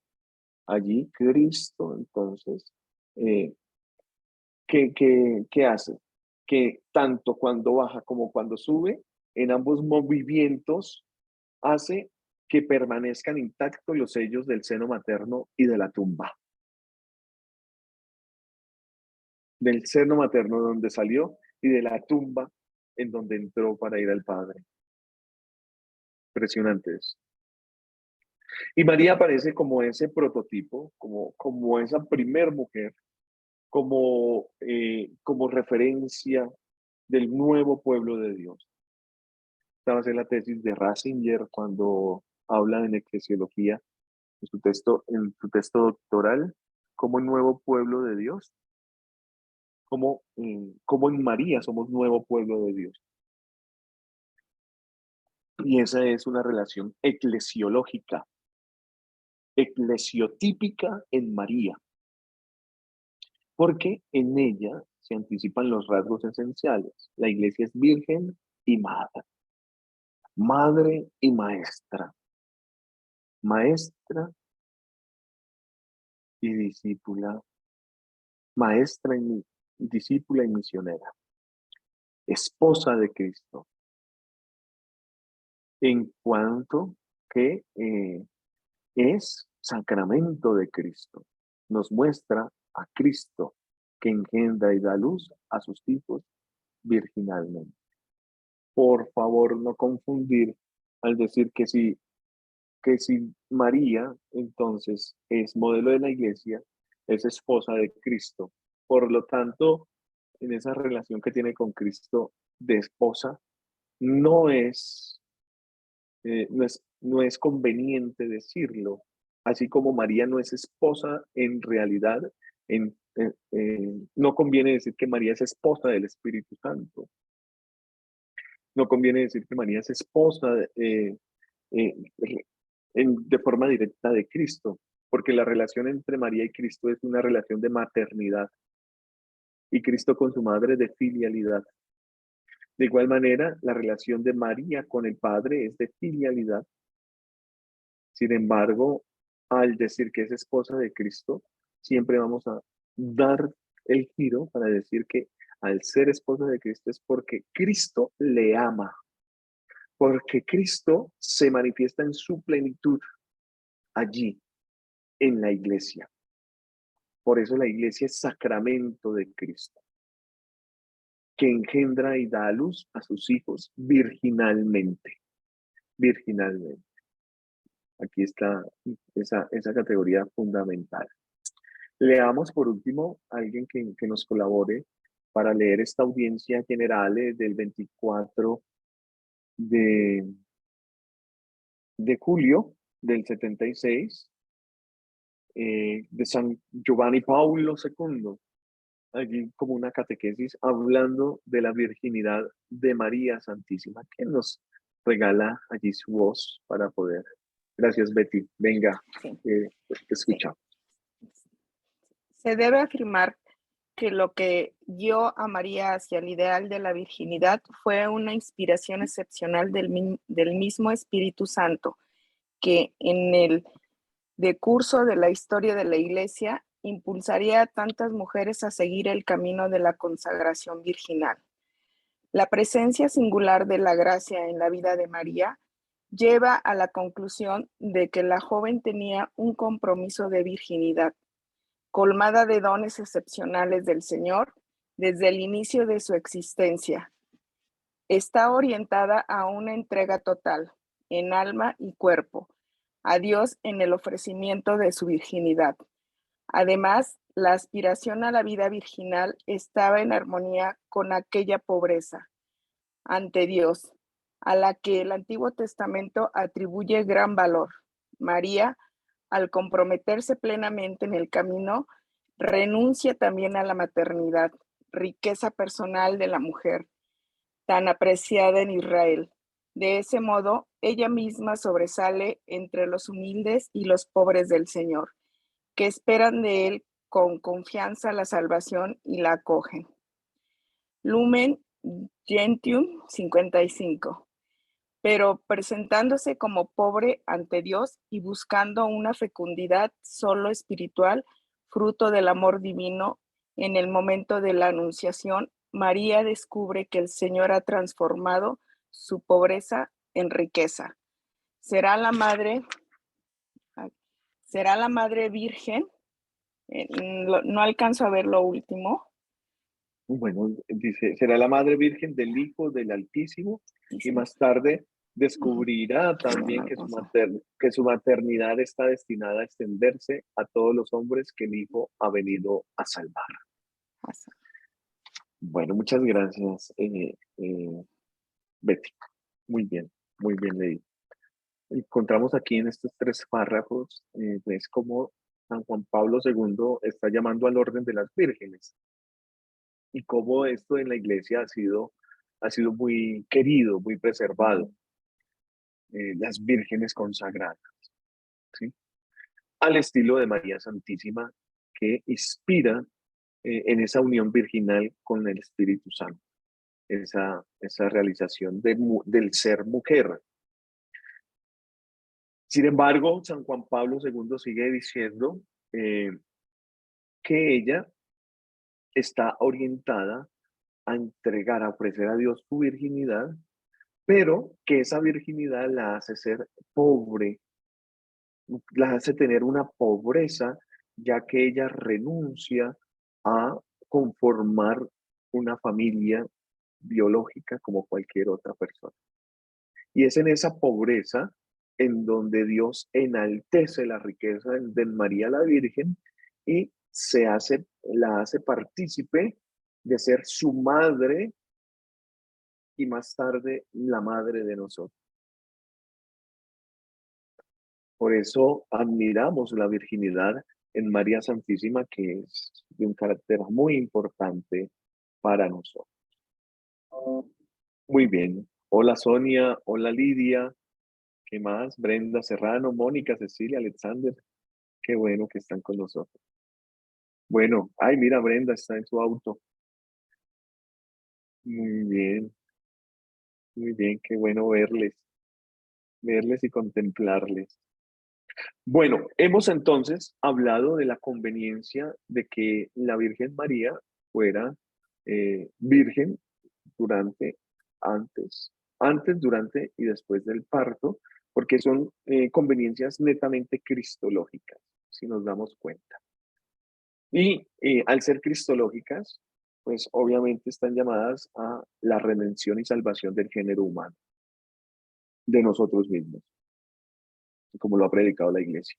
Allí Cristo, entonces, ¿qué hace? Que tanto cuando baja como cuando sube, en ambos movimientos, hace que permanezcan intactos los sellos del seno materno y de la tumba. Del seno materno donde salió y de la tumba en donde entró para ir al Padre. Impresionante eso. Y María aparece como ese prototipo, como esa primer mujer, como referencia del nuevo pueblo de Dios. Esta va a ser la tesis de Ratzinger cuando habla en eclesiología, en su texto doctoral, como el nuevo pueblo de Dios, como en María somos nuevo pueblo de Dios. Y esa es una relación eclesiológica, eclesiotípica en María, porque en ella se anticipan los rasgos esenciales. La Iglesia es virgen y madre, madre y maestra, maestra y discípula, maestra y discípula y misionera, esposa de Cristo, en cuanto que es sacramento de Cristo. Nos muestra a Cristo que engendra y da luz a sus hijos virginalmente. Por favor, no confundir al decir que si María entonces es modelo de la Iglesia, es esposa de Cristo. Por lo tanto, en esa relación que tiene con Cristo de esposa, no es conveniente decirlo, así como María no es esposa en realidad, no conviene decir que María es esposa del Espíritu Santo, no conviene decir que María es esposa de forma directa de Cristo, porque la relación entre María y Cristo es una relación de maternidad y Cristo con su madre de filialidad. De igual manera, la relación de María con el Padre es de filialidad. Sin embargo, al decir que es esposa de Cristo, siempre vamos a dar el giro para decir que al ser esposa de Cristo es porque Cristo le ama, porque Cristo se manifiesta en su plenitud allí, en la Iglesia. Por eso la Iglesia es sacramento de Cristo, que engendra y da a luz a sus hijos virginalmente. Virginalmente. Aquí está esa categoría fundamental. Leamos por último a alguien que nos colabore para leer esta audiencia general del 24 de julio del 76 de San Giovanni Paulo II. Allí como una catequesis hablando de la virginidad de María Santísima, que nos regala allí su voz para poder. Gracias, Betty. Venga, Sí. te escuchamos. Se debe afirmar que lo que guió a María hacia el ideal de la virginidad fue una inspiración excepcional del del mismo Espíritu Santo, que en el decurso de la historia de la Iglesia impulsaría a tantas mujeres a seguir el camino de la consagración virginal. La presencia singular de la gracia en la vida de María lleva a la conclusión de que la joven tenía un compromiso de virginidad, colmada de dones excepcionales del Señor desde el inicio de su existencia. Está orientada a una entrega total, en alma y cuerpo, a Dios en el ofrecimiento de su virginidad. Además, la aspiración a la vida virginal estaba en armonía con aquella pobreza ante Dios, a la que el Antiguo Testamento atribuye gran valor. María, al comprometerse plenamente en el camino, renuncia también a la maternidad, riqueza personal de la mujer, tan apreciada en Israel. De ese modo, ella misma sobresale entre los humildes y los pobres del Señor, que esperan de Él con confianza la salvación y la acogen. Lumen Gentium 55. Pero presentándose como pobre ante Dios y buscando una fecundidad solo espiritual, fruto del amor divino, en el momento de la anunciación, María descubre que el Señor ha transformado su pobreza en riqueza. Será la madre virgen. No alcanzo a ver lo último. Bueno, dice, será la Madre Virgen del Hijo del Altísimo y más tarde descubrirá también que su maternidad está destinada a extenderse a todos los hombres que el Hijo ha venido a salvar. Bueno, muchas gracias, Betty. Muy bien leído. Encontramos aquí en estos 3 párrafos, es como San Juan Pablo II está llamando al orden de las vírgenes y cómo esto en la iglesia ha sido muy querido, muy preservado, las vírgenes consagradas, ¿sí? Al estilo de María Santísima, que inspira en esa unión virginal con el Espíritu Santo, esa realización del ser mujer. Sin embargo, San Juan Pablo II sigue diciendo que ella está orientada a entregar, a ofrecer a Dios su virginidad, pero que esa virginidad la hace ser pobre, la hace tener una pobreza, ya que ella renuncia a conformar una familia biológica como cualquier otra persona. Y es en esa pobreza en donde Dios enaltece la riqueza de María la Virgen y la hace partícipe de ser su madre y más tarde la madre de nosotros. Por eso admiramos la virginidad en María Santísima, que es de un carácter muy importante para nosotros. Muy bien. Hola Sonia, hola Lidia, ¿qué más? Brenda Serrano, Mónica, Cecilia, Alexander, qué bueno que están con nosotros. Bueno, ay, mira, Brenda está en su auto. Muy bien, qué bueno verles y contemplarles. Bueno, hemos entonces hablado de la conveniencia de que la Virgen María fuera virgen durante, antes, durante y después del parto, porque son conveniencias netamente cristológicas, si nos damos cuenta. Y al ser cristológicas, pues obviamente están llamadas a la redención y salvación del género humano, de nosotros mismos, como lo ha predicado la Iglesia.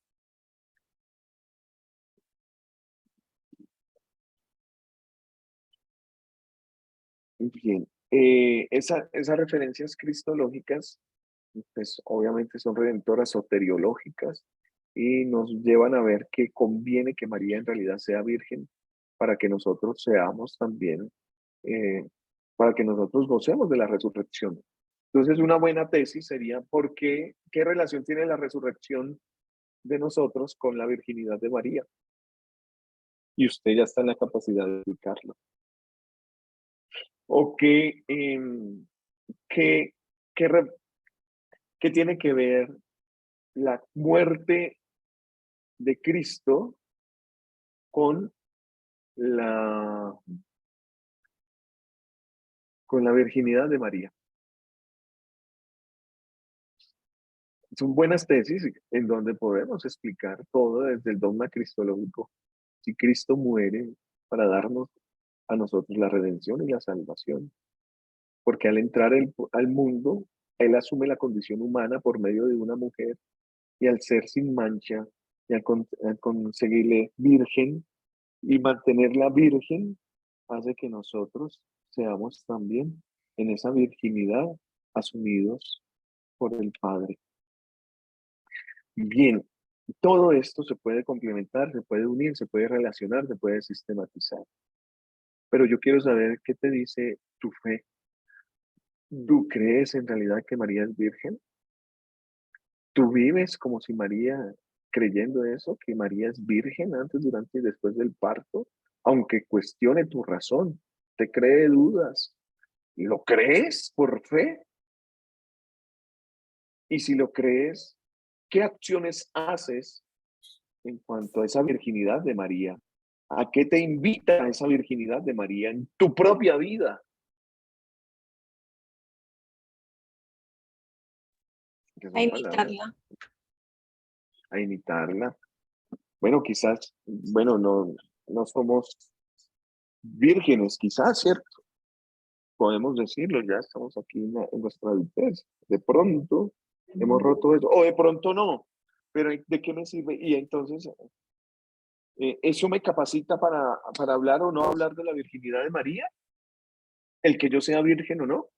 Bien, esas referencias cristológicas, pues obviamente son redentoras soteriológicas y nos llevan a ver que conviene que María en realidad sea virgen para que nosotros seamos también, para que nosotros gocemos de la resurrección. Entonces, una buena tesis sería, ¿qué relación tiene la resurrección de nosotros con la virginidad de María? Y usted ya está en la capacidad de explicarlo. ¿O qué ¿Qué tiene que ver la muerte de Cristo con la virginidad de María? Son buenas tesis en donde podemos explicar todo desde el dogma cristológico. Si Cristo muere para darnos a nosotros la redención y la salvación, porque al entrar al mundo, Él asume la condición humana por medio de una mujer, y al ser sin mancha, y al conseguirle virgen y mantenerla virgen, hace que nosotros seamos también en esa virginidad asumidos por el Padre. Bien, todo esto se puede complementar, se puede unir, se puede relacionar, se puede sistematizar. Pero yo quiero saber qué te dice tu fe. ¿Tú crees en realidad que María es virgen? ¿Tú vives como si María, creyendo eso, que María es virgen antes, durante y después del parto? Aunque cuestione tu razón, te cree dudas. ¿Lo crees por fe? Y si lo crees, ¿qué acciones haces en cuanto a esa virginidad de María? ¿A qué te invita esa virginidad de María en tu propia vida? Que A son palabras, imitarla. a imitarla. Bueno, quizás, bueno, no somos vírgenes, quizás, ¿cierto? Podemos decirlo, ya estamos aquí en nuestra adultez. De pronto hemos roto eso, o de pronto no. Pero ¿de qué me sirve? Y entonces, ¿eso me capacita para hablar o no hablar de la virginidad de María? ¿El que yo sea virgen o no?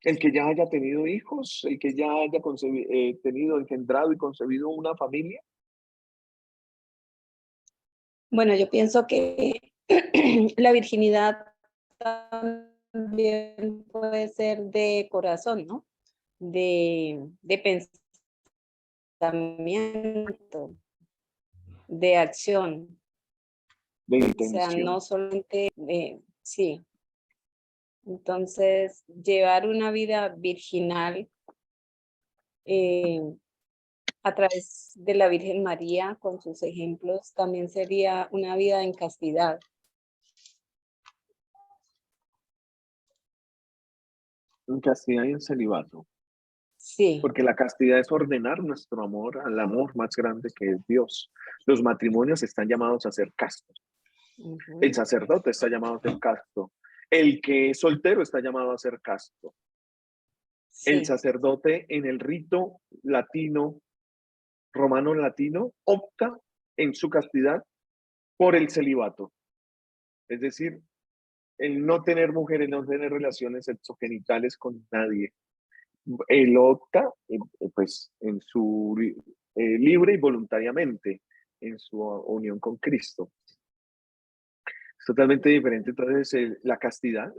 ¿El que ya haya tenido hijos? ¿El que ya haya tenido, engendrado y concebido una familia? Bueno, yo pienso que la virginidad también puede ser de corazón, ¿no? De pensamiento, de acción. De O sea, intención. no solamente sí. Entonces, llevar una vida virginal a través de la Virgen María, con sus ejemplos, también sería una vida en castidad. En castidad y en celibato. Sí. Porque la castidad es ordenar nuestro amor al amor más grande que es Dios. Los matrimonios están llamados a ser castos. Uh-huh. El sacerdote está llamado a ser casto. El que es soltero está llamado a ser casto. Sí. El sacerdote en el rito latino, romano latino, opta en su castidad por el celibato. Es decir, el no tener mujeres, no tener relaciones sexogenitales con nadie. Él opta, pues, en su libre y voluntariamente en su unión con Cristo. Es totalmente diferente. Entonces, la castidad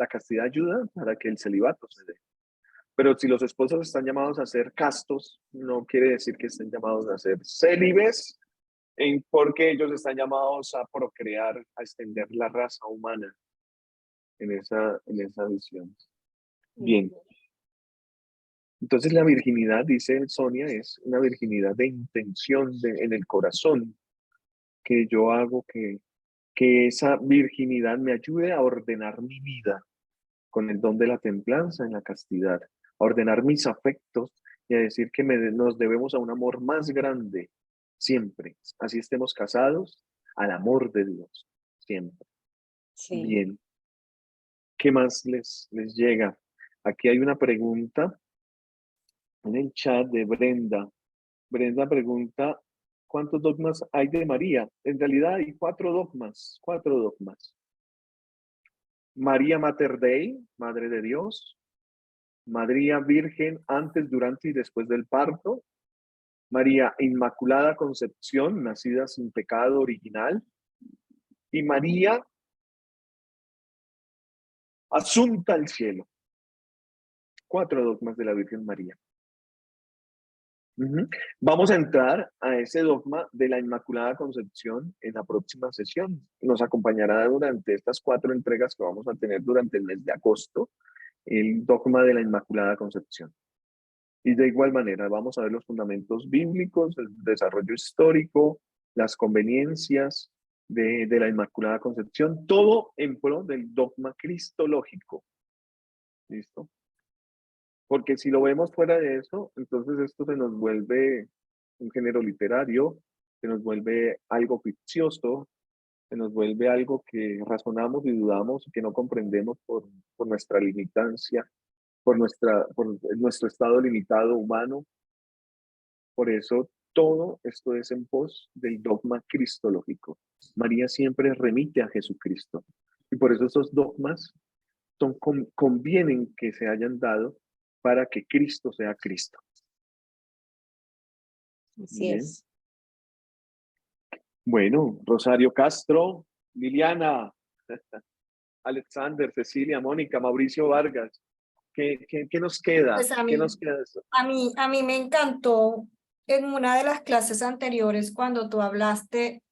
ayuda para que el celibato se dé. Pero si los esposos están llamados a ser castos, no quiere decir que estén llamados a ser célibes, porque ellos están llamados a procrear, a extender la raza humana en esa visión. Bien. Entonces la virginidad, dice Sonia, es una virginidad de intención en el corazón, que yo hago que esa virginidad me ayude a ordenar mi vida con el don de la templanza en la castidad, a ordenar mis afectos y a decir que nos debemos a un amor más grande, siempre. Así estemos casados, al amor de Dios, siempre. Sí. Bien. ¿Qué más les llega? Aquí hay una pregunta en el chat de Brenda. Brenda pregunta, ¿cuántos dogmas hay de María? En realidad hay 4 dogmas, 4 dogmas. María Mater Dei, Madre de Dios. María Virgen antes, durante y después del parto. María Inmaculada Concepción, nacida sin pecado original. Y María Asunta al cielo. 4 dogmas de la Virgen María. Vamos a entrar a ese dogma de la Inmaculada Concepción en la próxima sesión. Nos acompañará durante estas 4 entregas que vamos a tener durante el mes de agosto, el dogma de la Inmaculada Concepción. Y de igual manera vamos a ver los fundamentos bíblicos, el desarrollo histórico, las conveniencias de la Inmaculada Concepción, todo en pro del dogma cristológico. ¿Listo? Porque si lo vemos fuera de eso, entonces esto se nos vuelve un género literario, se nos vuelve algo ficcioso, se nos vuelve algo que razonamos y dudamos y que no comprendemos por nuestra limitancia, por nuestro estado limitado humano. Por eso todo esto es en pos del dogma cristológico. María siempre remite a Jesucristo. Y por eso esos dogmas convienen que se hayan dado para que Cristo sea Cristo. Así Bien. es. Bueno, Rosario Castro, Liliana, Alexander, Cecilia, Mónica, Mauricio Vargas, ¿qué nos queda? Pues a ¿Qué mí, nos queda? a mí me encantó en una de las clases anteriores cuando tú hablaste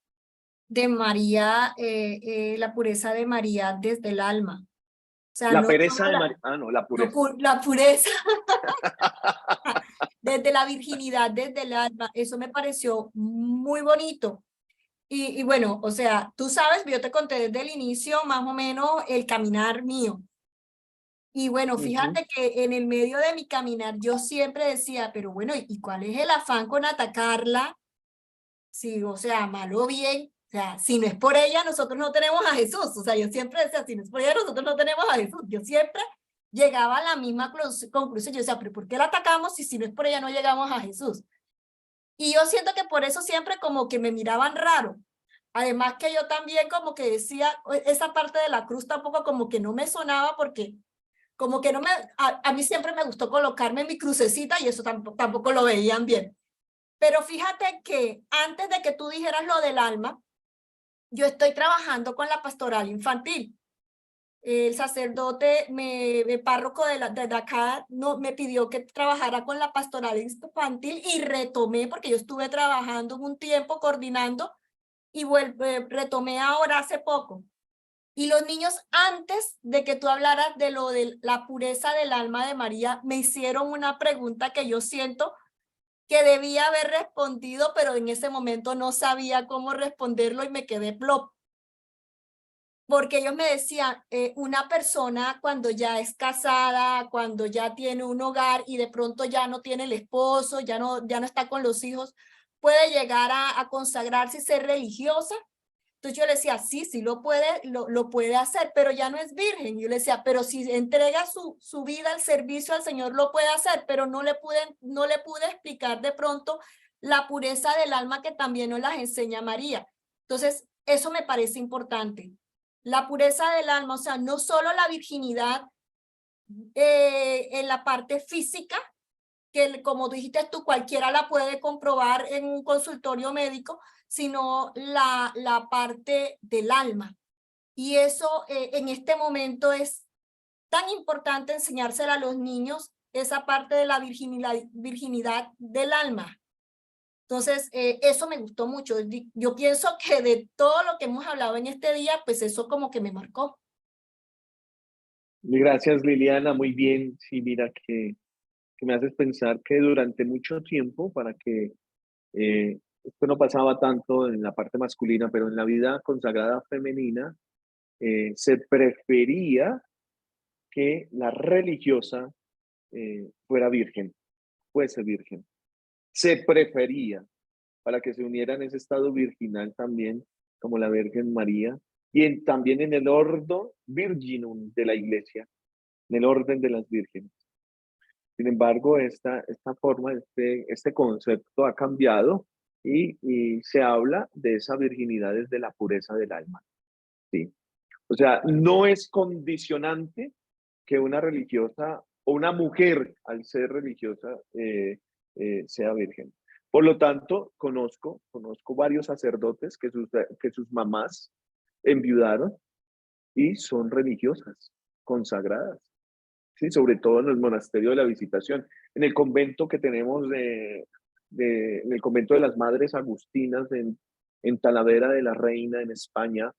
de María, la pureza de María desde el alma. O sea, La no pereza solo de María. Ah, no, la no pureza. la pureza desde la virginidad, desde el alma. Eso me pareció muy bonito. Y bueno, o sea, tú sabes, yo te conté desde el inicio más o menos el caminar mío. Y bueno, fíjate que en el medio de mi caminar yo siempre decía, pero bueno, ¿y cuál es el afán con atacarla? Sí, o sea, mal o bien, o sea, si no es por ella, nosotros no tenemos a Jesús. O sea, yo siempre decía, si no es por ella, nosotros no tenemos a Jesús. Yo siempre llegaba a la misma conclusión. Yo decía, pero ¿por qué la atacamos si no es por ella no llegamos a Jesús? Y yo siento que por eso siempre como que me miraban raro. Además que yo también como que decía, esa parte de la cruz tampoco como que no me sonaba porque como que no me, a mí siempre me gustó colocarme mi crucecita y eso tampoco lo veían bien. Pero fíjate que antes de que tú dijeras lo del alma, yo estoy trabajando con la pastoral infantil. El sacerdote, el párroco de acá me pidió que trabajara con la pastoral infantil y retomé, porque yo estuve trabajando un tiempo coordinando y retomé ahora hace poco. Y los niños, antes de que tú hablaras de lo de la pureza del alma de María, me hicieron una pregunta que yo siento que debía haber respondido, pero en ese momento no sabía cómo responderlo y me quedé plop. Porque ellos me decían, una persona cuando ya es casada, cuando ya tiene un hogar y de pronto ya no tiene el esposo, ya no está con los hijos, puede llegar a consagrarse y ser religiosa. Entonces yo le decía, sí lo puede hacer, pero ya no es virgen. Yo le decía, pero si entrega su vida al servicio al Señor, lo puede hacer, pero no le pude explicar de pronto la pureza del alma que también nos las enseña María. Entonces, eso me parece importante. La pureza del alma, o sea, no solo la virginidad en la parte física, que como dijiste tú, cualquiera la puede comprobar en un consultorio médico, sino la parte del alma. Y eso en este momento es tan importante enseñársela a los niños, esa parte de la virginidad del alma. Entonces, eso me gustó mucho. Yo pienso que de todo lo que hemos hablado en este día, pues eso como que me marcó. Gracias, Liliana. Muy bien. Sí, mira que me haces pensar que durante mucho tiempo, para que esto no pasaba tanto en la parte masculina, pero en la vida consagrada femenina, se prefería que la religiosa fuera virgen, fuese virgen. Se prefería para que se uniera en ese estado virginal también, como la Virgen María, y también en el ordo virginum de la iglesia, en el orden de las vírgenes. Sin embargo, esta forma, este concepto ha cambiado y se habla de esa virginidad desde la pureza del alma. ¿Sí? O sea, no es condicionante que una religiosa o una mujer, al ser religiosa, sea virgen. Por lo tanto, conozco varios sacerdotes que sus mamás enviudaron y son religiosas, consagradas. Sí, sobre todo en el monasterio de la Visitación. En el convento que tenemos en el convento de las Madres Agustinas en Talavera de la Reina, en España,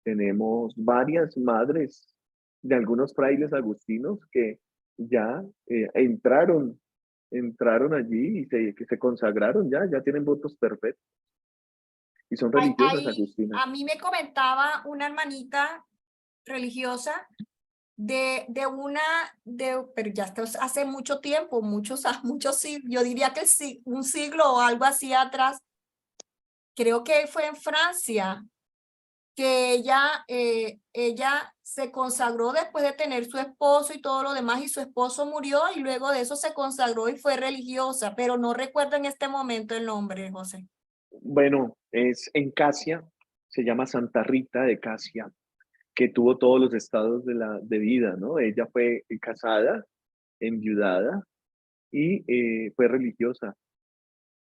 tenemos varias madres de algunos frailes agustinos que ya entraron entraron allí y que se consagraron ya tienen votos perfectos. Y son religiosas agustinas. A mí me comentaba una hermanita religiosa pero ya esto es hace mucho tiempo, muchos siglos, yo diría que un siglo o algo así atrás, creo que fue en Francia, que ella se consagró después de tener su esposo y todo lo demás, y su esposo murió, y luego de eso se consagró y fue religiosa, pero no recuerdo en este momento el nombre, José. Bueno, es en Casia, se llama Santa Rita de Casia, que tuvo todos los estados de vida, ¿no? Ella fue casada, enviudada y fue religiosa.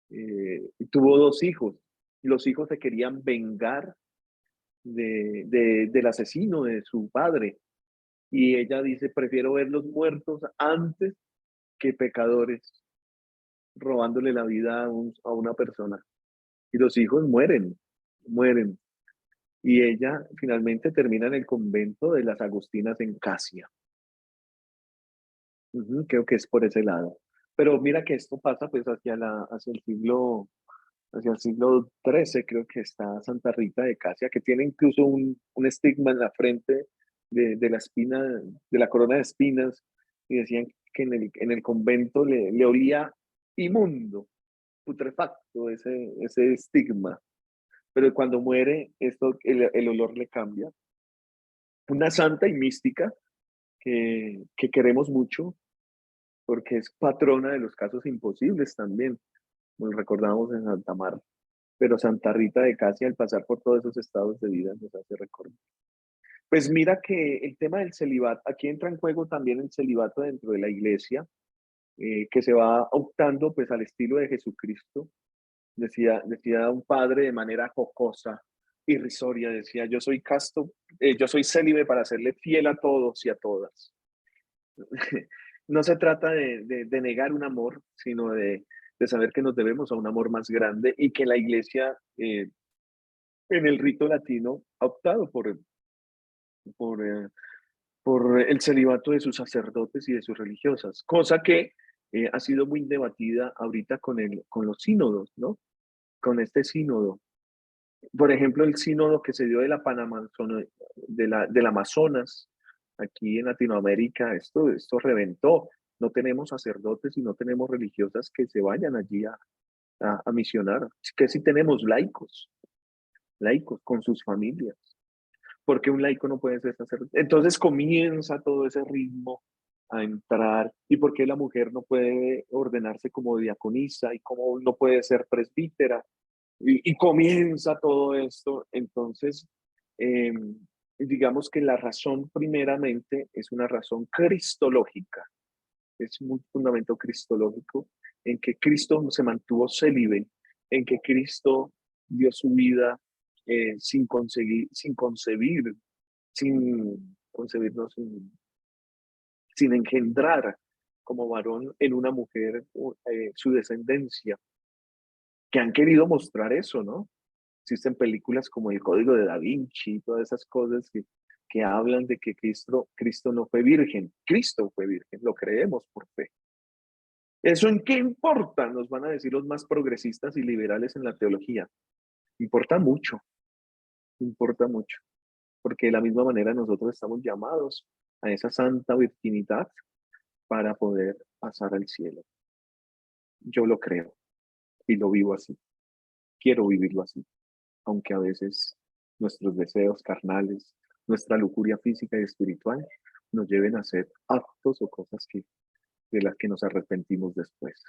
Y tuvo 2 hijos. Los hijos se querían vengar del asesino de su padre. Y ella dice, prefiero verlos muertos antes que pecadores, robándole la vida a una persona. Y los hijos mueren. Y ella finalmente termina en el convento de las Agustinas en Casia. Creo que es por ese lado. Pero mira que esto pasa pues hacia el siglo XIII, creo que está Santa Rita de Casia, que tiene incluso un estigma en la frente de la espina, de la corona de espinas, y decían que en el convento le olía inmundo, putrefacto ese estigma. Pero cuando muere, el olor le cambia. Una santa y mística que queremos mucho, porque es patrona de los casos imposibles también. Nos recordamos en Santa Marta. Pero Santa Rita de Casia, al pasar por todos esos estados de vida, nos hace recordar. Pues mira que el tema del celibato, aquí entra en juego también el celibato dentro de la iglesia, que se va optando pues al estilo de Jesucristo. Decía un padre de manera jocosa, irrisoria, decía, yo soy casto, yo soy célibe para serle fiel a todos y a todas. No se trata de negar un amor, sino de saber que nos debemos a un amor más grande y que la iglesia en el rito latino ha optado por el celibato de sus sacerdotes y de sus religiosas, cosa que ha sido muy debatida ahorita con los sínodos, ¿no? Con este sínodo. Por ejemplo, el sínodo que se dio de la del Amazonas, aquí en Latinoamérica, esto reventó. No tenemos sacerdotes y no tenemos religiosas que se vayan allí a misionar. Es que sí tenemos laicos con sus familias. Porque un laico no puede ser sacerdote. Entonces comienza todo ese ritmo a entrar. ¿Y por qué la mujer no puede ordenarse como diaconisa? ¿Y cómo no puede ser presbítera? Y comienza todo esto. Entonces, digamos que la razón primeramente es una razón cristológica. Es un fundamento cristológico en que Cristo se mantuvo célibe, en que Cristo dio su vida sin concebir, no, sin engendrar como varón en una mujer su descendencia, que han querido mostrar eso, ¿no? Existen películas como El Código de Da Vinci, todas esas cosas que hablan de que Cristo no fue virgen. Cristo fue virgen, lo creemos por fe. ¿Eso en qué importa? Nos van a decir los más progresistas y liberales en la teología. Importa mucho, porque de la misma manera nosotros estamos llamados a esa santa virginidad para poder pasar al cielo. Yo lo creo y lo vivo así. Quiero vivirlo así, aunque a veces nuestros deseos carnales, nuestra lujuria física y espiritual nos lleven a hacer actos o cosas de las que nos arrepentimos después.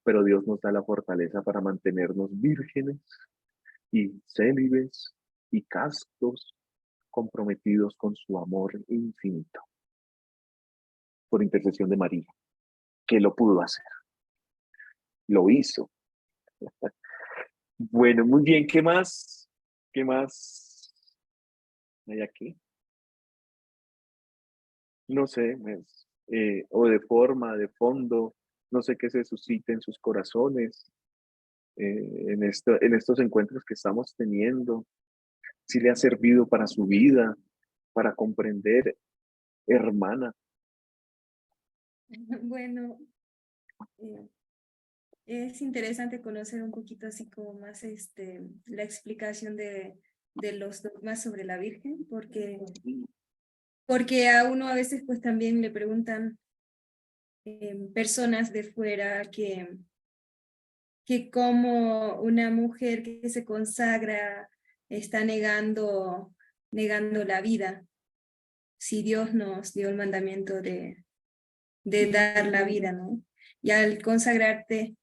Pero Dios nos da la fortaleza para mantenernos vírgenes y célibes y castos, comprometidos con su amor infinito. Por intercesión de María, que lo pudo hacer. Lo hizo. Bueno, muy bien. ¿Qué más? ¿Qué más hay aquí? No sé, o de forma, de fondo, no sé qué se suscite en sus corazones, en estos encuentros que estamos teniendo, si le ha servido para su vida, para comprender, hermana. Bueno, Es interesante conocer un poquito así como más la explicación de los dogmas sobre la Virgen, porque a uno a veces pues también le preguntan personas de fuera que como una mujer que se consagra está negando la vida, si Dios nos dio el mandamiento de dar la vida, ¿no? Y al consagrarte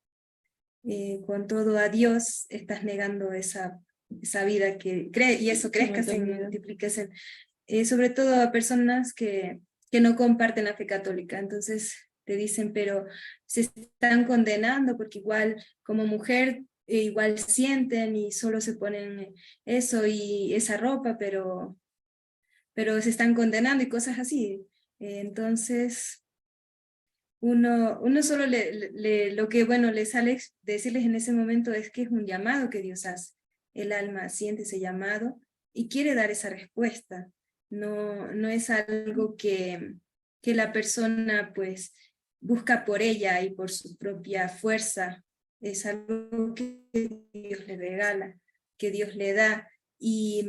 con todo a Dios, estás negando esa vida que cree, y eso crezca y multiplíquese, sobre todo a personas que no comparten la fe católica. Entonces te dicen, pero se están condenando porque igual como mujer igual sienten y solo se ponen eso y esa ropa, pero se están condenando y cosas así. Entonces uno solo lo que bueno le sale decirles en ese momento es que es un llamado que Dios hace. El alma siente ese llamado y quiere dar esa respuesta. No es algo que la persona pues busca por ella y por su propia fuerza. Es algo que Dios le regala, que Dios le da, y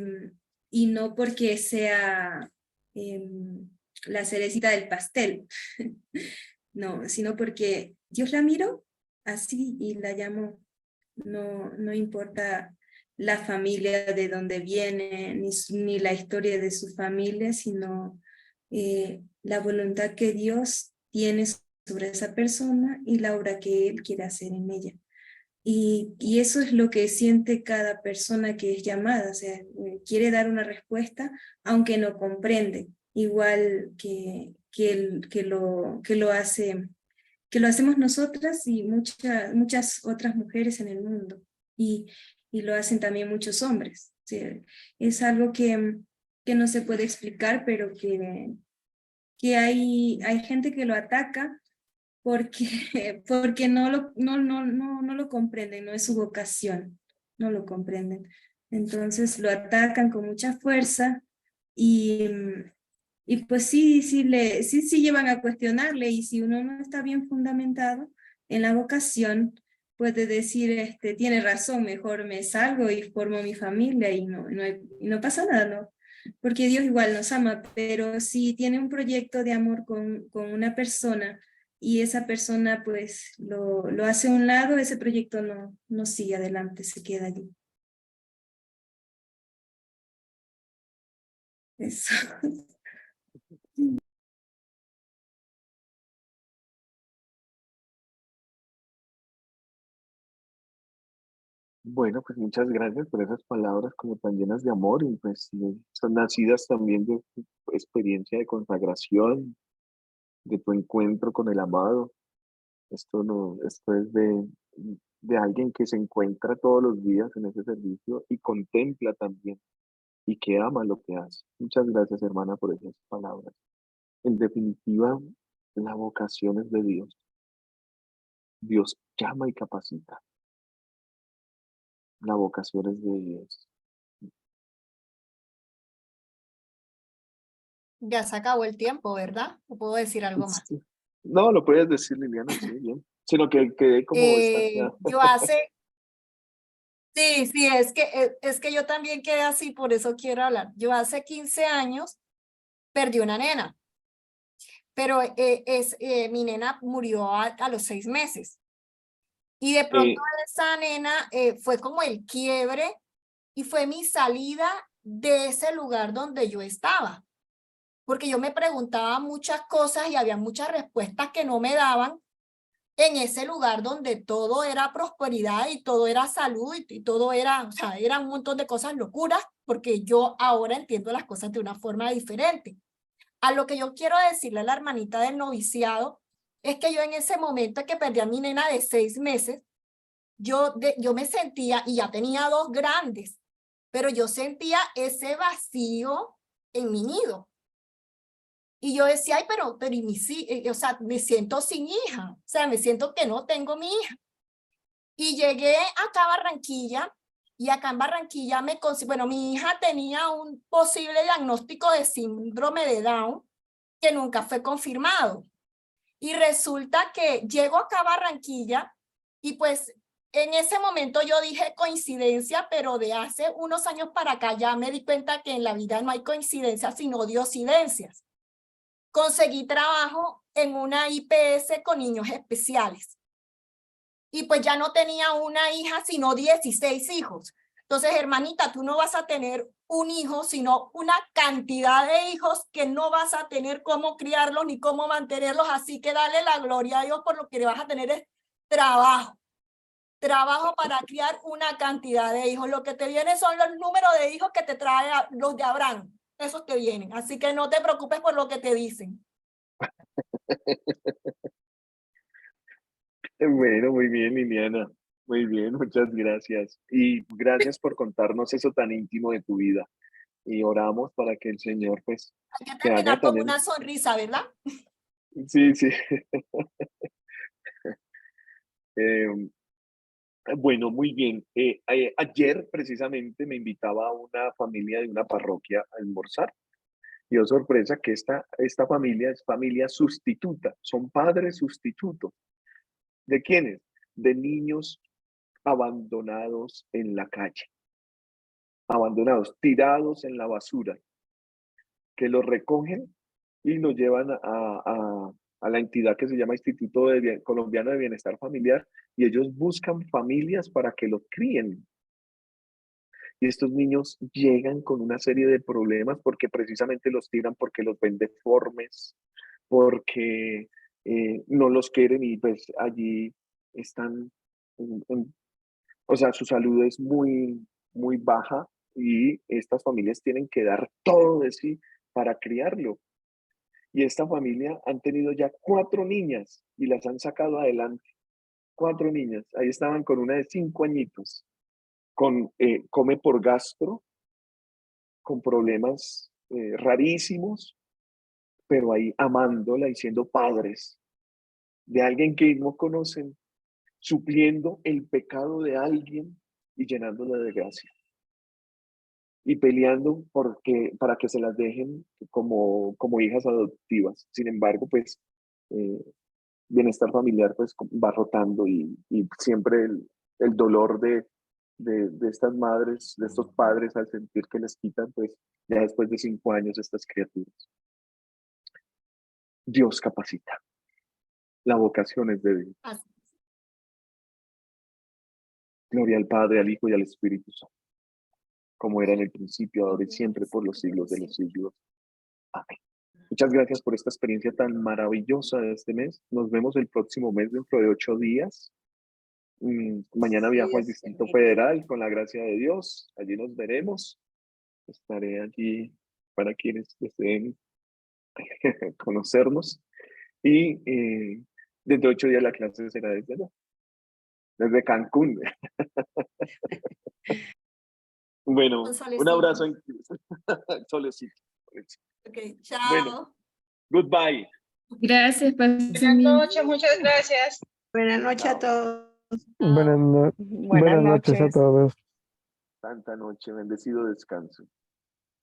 no porque sea la cerecita del pastel. No, sino porque Dios la miró así y la llamó. No importa la familia de donde viene, ni la historia de su familia, sino la voluntad que Dios tiene sobre esa persona y la obra que Él quiere hacer en ella. Y eso es lo que siente cada persona que es llamada, o sea, quiere dar una respuesta aunque no comprende, igual que lo hacemos nosotras y muchas otras mujeres en el mundo, y lo hacen también muchos hombres. O sea, es algo que no se puede explicar, pero que hay gente que lo ataca porque no lo comprenden, no es su vocación, no lo comprenden. Entonces lo atacan con mucha fuerza y pues sí llevan a cuestionarle, y si uno no está bien fundamentado en la vocación, puede decir, tiene razón, mejor me salgo y formo mi familia y no pasa nada, ¿no? Porque Dios igual nos ama, pero si tiene un proyecto de amor con una persona y esa persona pues lo hace a un lado, ese proyecto no sigue adelante, se queda allí. Eso. Bueno, pues muchas gracias por esas palabras como tan llenas de amor y pues son nacidas también de tu experiencia de consagración, de tu encuentro con el amado. Esto es de alguien que se encuentra todos los días en ese servicio y contempla también y que ama lo que hace. Muchas gracias, hermana, por esas palabras. En definitiva, la vocación es de Dios. Dios llama y capacita. La vocación es de Dios. Ya se acabó el tiempo, ¿verdad? ¿O puedo decir algo más? Sí. No, lo puedes decir, Liliana, sí, bien. Sino que quedé como estancada. Yo sí, es que yo también quedé así, por eso quiero hablar. Yo hace 15 años perdí una nena, pero mi nena murió a los 6 meses. Y de pronto esa nena fue como el quiebre y fue mi salida de ese lugar donde yo estaba. Porque yo me preguntaba muchas cosas y había muchas respuestas que no me daban en ese lugar donde todo era prosperidad y todo era salud y todo era, o sea, era un montón de cosas locuras, porque yo ahora entiendo las cosas de una forma diferente. A lo que yo quiero decirle a la hermanita del noviciado es que yo en ese momento que perdí a mi nena de 6 meses, yo me sentía, y ya tenía 2 grandes, pero yo sentía ese vacío en mi nido. Y yo decía, ay, pero o sea, me siento sin hija, o sea, me siento que no tengo mi hija. Y llegué acá a Barranquilla, y acá en Barranquilla bueno, mi hija tenía un posible diagnóstico de síndrome de Down que nunca fue confirmado. Y resulta que llego acá a Barranquilla y pues en ese momento yo dije coincidencia, pero de hace unos años para acá ya me di cuenta que en la vida no hay coincidencias, sino diosidencias. Conseguí trabajo en una IPS con niños especiales. Y pues ya no tenía una hija, sino 16 hijos. Entonces, hermanita, tú no vas a tener un hijo, sino una cantidad de hijos que no vas a tener cómo criarlos ni cómo mantenerlos. Así que dale la gloria a Dios por lo que vas a tener es trabajo. Trabajo para criar una cantidad de hijos. Lo que te viene son los números de hijos que te trae los de Abraham. Esos te vienen. Así que no te preocupes por lo que te dicen. Bueno, muy bien, Liliana. Muy bien, muchas gracias. Y gracias por contarnos eso tan íntimo de tu vida. Y oramos para que el Señor, pues, Hay que te haga terminar con también. una sonrisa, ¿verdad? Sí, sí. Eh, bueno, muy bien. Ayer precisamente me invitaba a una familia de una parroquia a almorzar. Y oh, sorpresa que esta familia es familia sustituta, son padres sustitutos. ¿De quiénes? De niños abandonados en la calle, abandonados, tirados en la basura, que los recogen y los llevan a la entidad que se llama Instituto Colombiano de Bienestar Familiar, y ellos buscan familias para que los críen. Y estos niños llegan con una serie de problemas porque precisamente los tiran, porque los ven deformes, porque no los quieren y pues allí están, o sea, su salud es muy, muy baja y estas familias tienen que dar todo de sí para criarlo. Y esta familia han tenido ya 4 niñas y las han sacado adelante. 4 niñas. Ahí estaban con una de 5 añitos, come por gastro, con problemas rarísimos, pero ahí amándola y siendo padres de alguien que no conocen, supliendo el pecado de alguien y llenándola de gracia. Y peleando para que se las dejen como hijas adoptivas. Sin embargo, pues eh, bienestar familiar pues va rotando y siempre el dolor de estas madres, de estos padres al sentir que les quitan pues ya después de 5 años estas criaturas. Dios capacita. La vocación es de Dios. Así. Gloria al Padre, al Hijo y al Espíritu Santo, como era en el principio, ahora y siempre, por los siglos de los siglos. Amén. Muchas gracias por esta experiencia tan maravillosa de este mes. Nos vemos el próximo mes dentro de 8 días. Mañana Sí, viajo al Dios Distrito permite. Federal con la gracia de Dios. Allí nos veremos. Estaré allí para quienes deseen conocernos. Y dentro de 8 días la clase será desde allá, desde Cancún. Bueno, Un un solecito. abrazo en solecito. Ok, Bueno, chao. goodbye. Gracias, pasen Buenas bien. noches, muchas gracias. Buenas noches a Chao. todos. Buenas noches a noches. todos. Santa noche, bendecido descanso.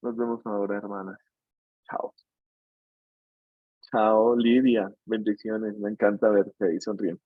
Nos vemos ahora, hermanas. Chao. Chao, Lidia. Bendiciones. Me encanta verte ahí sonriendo.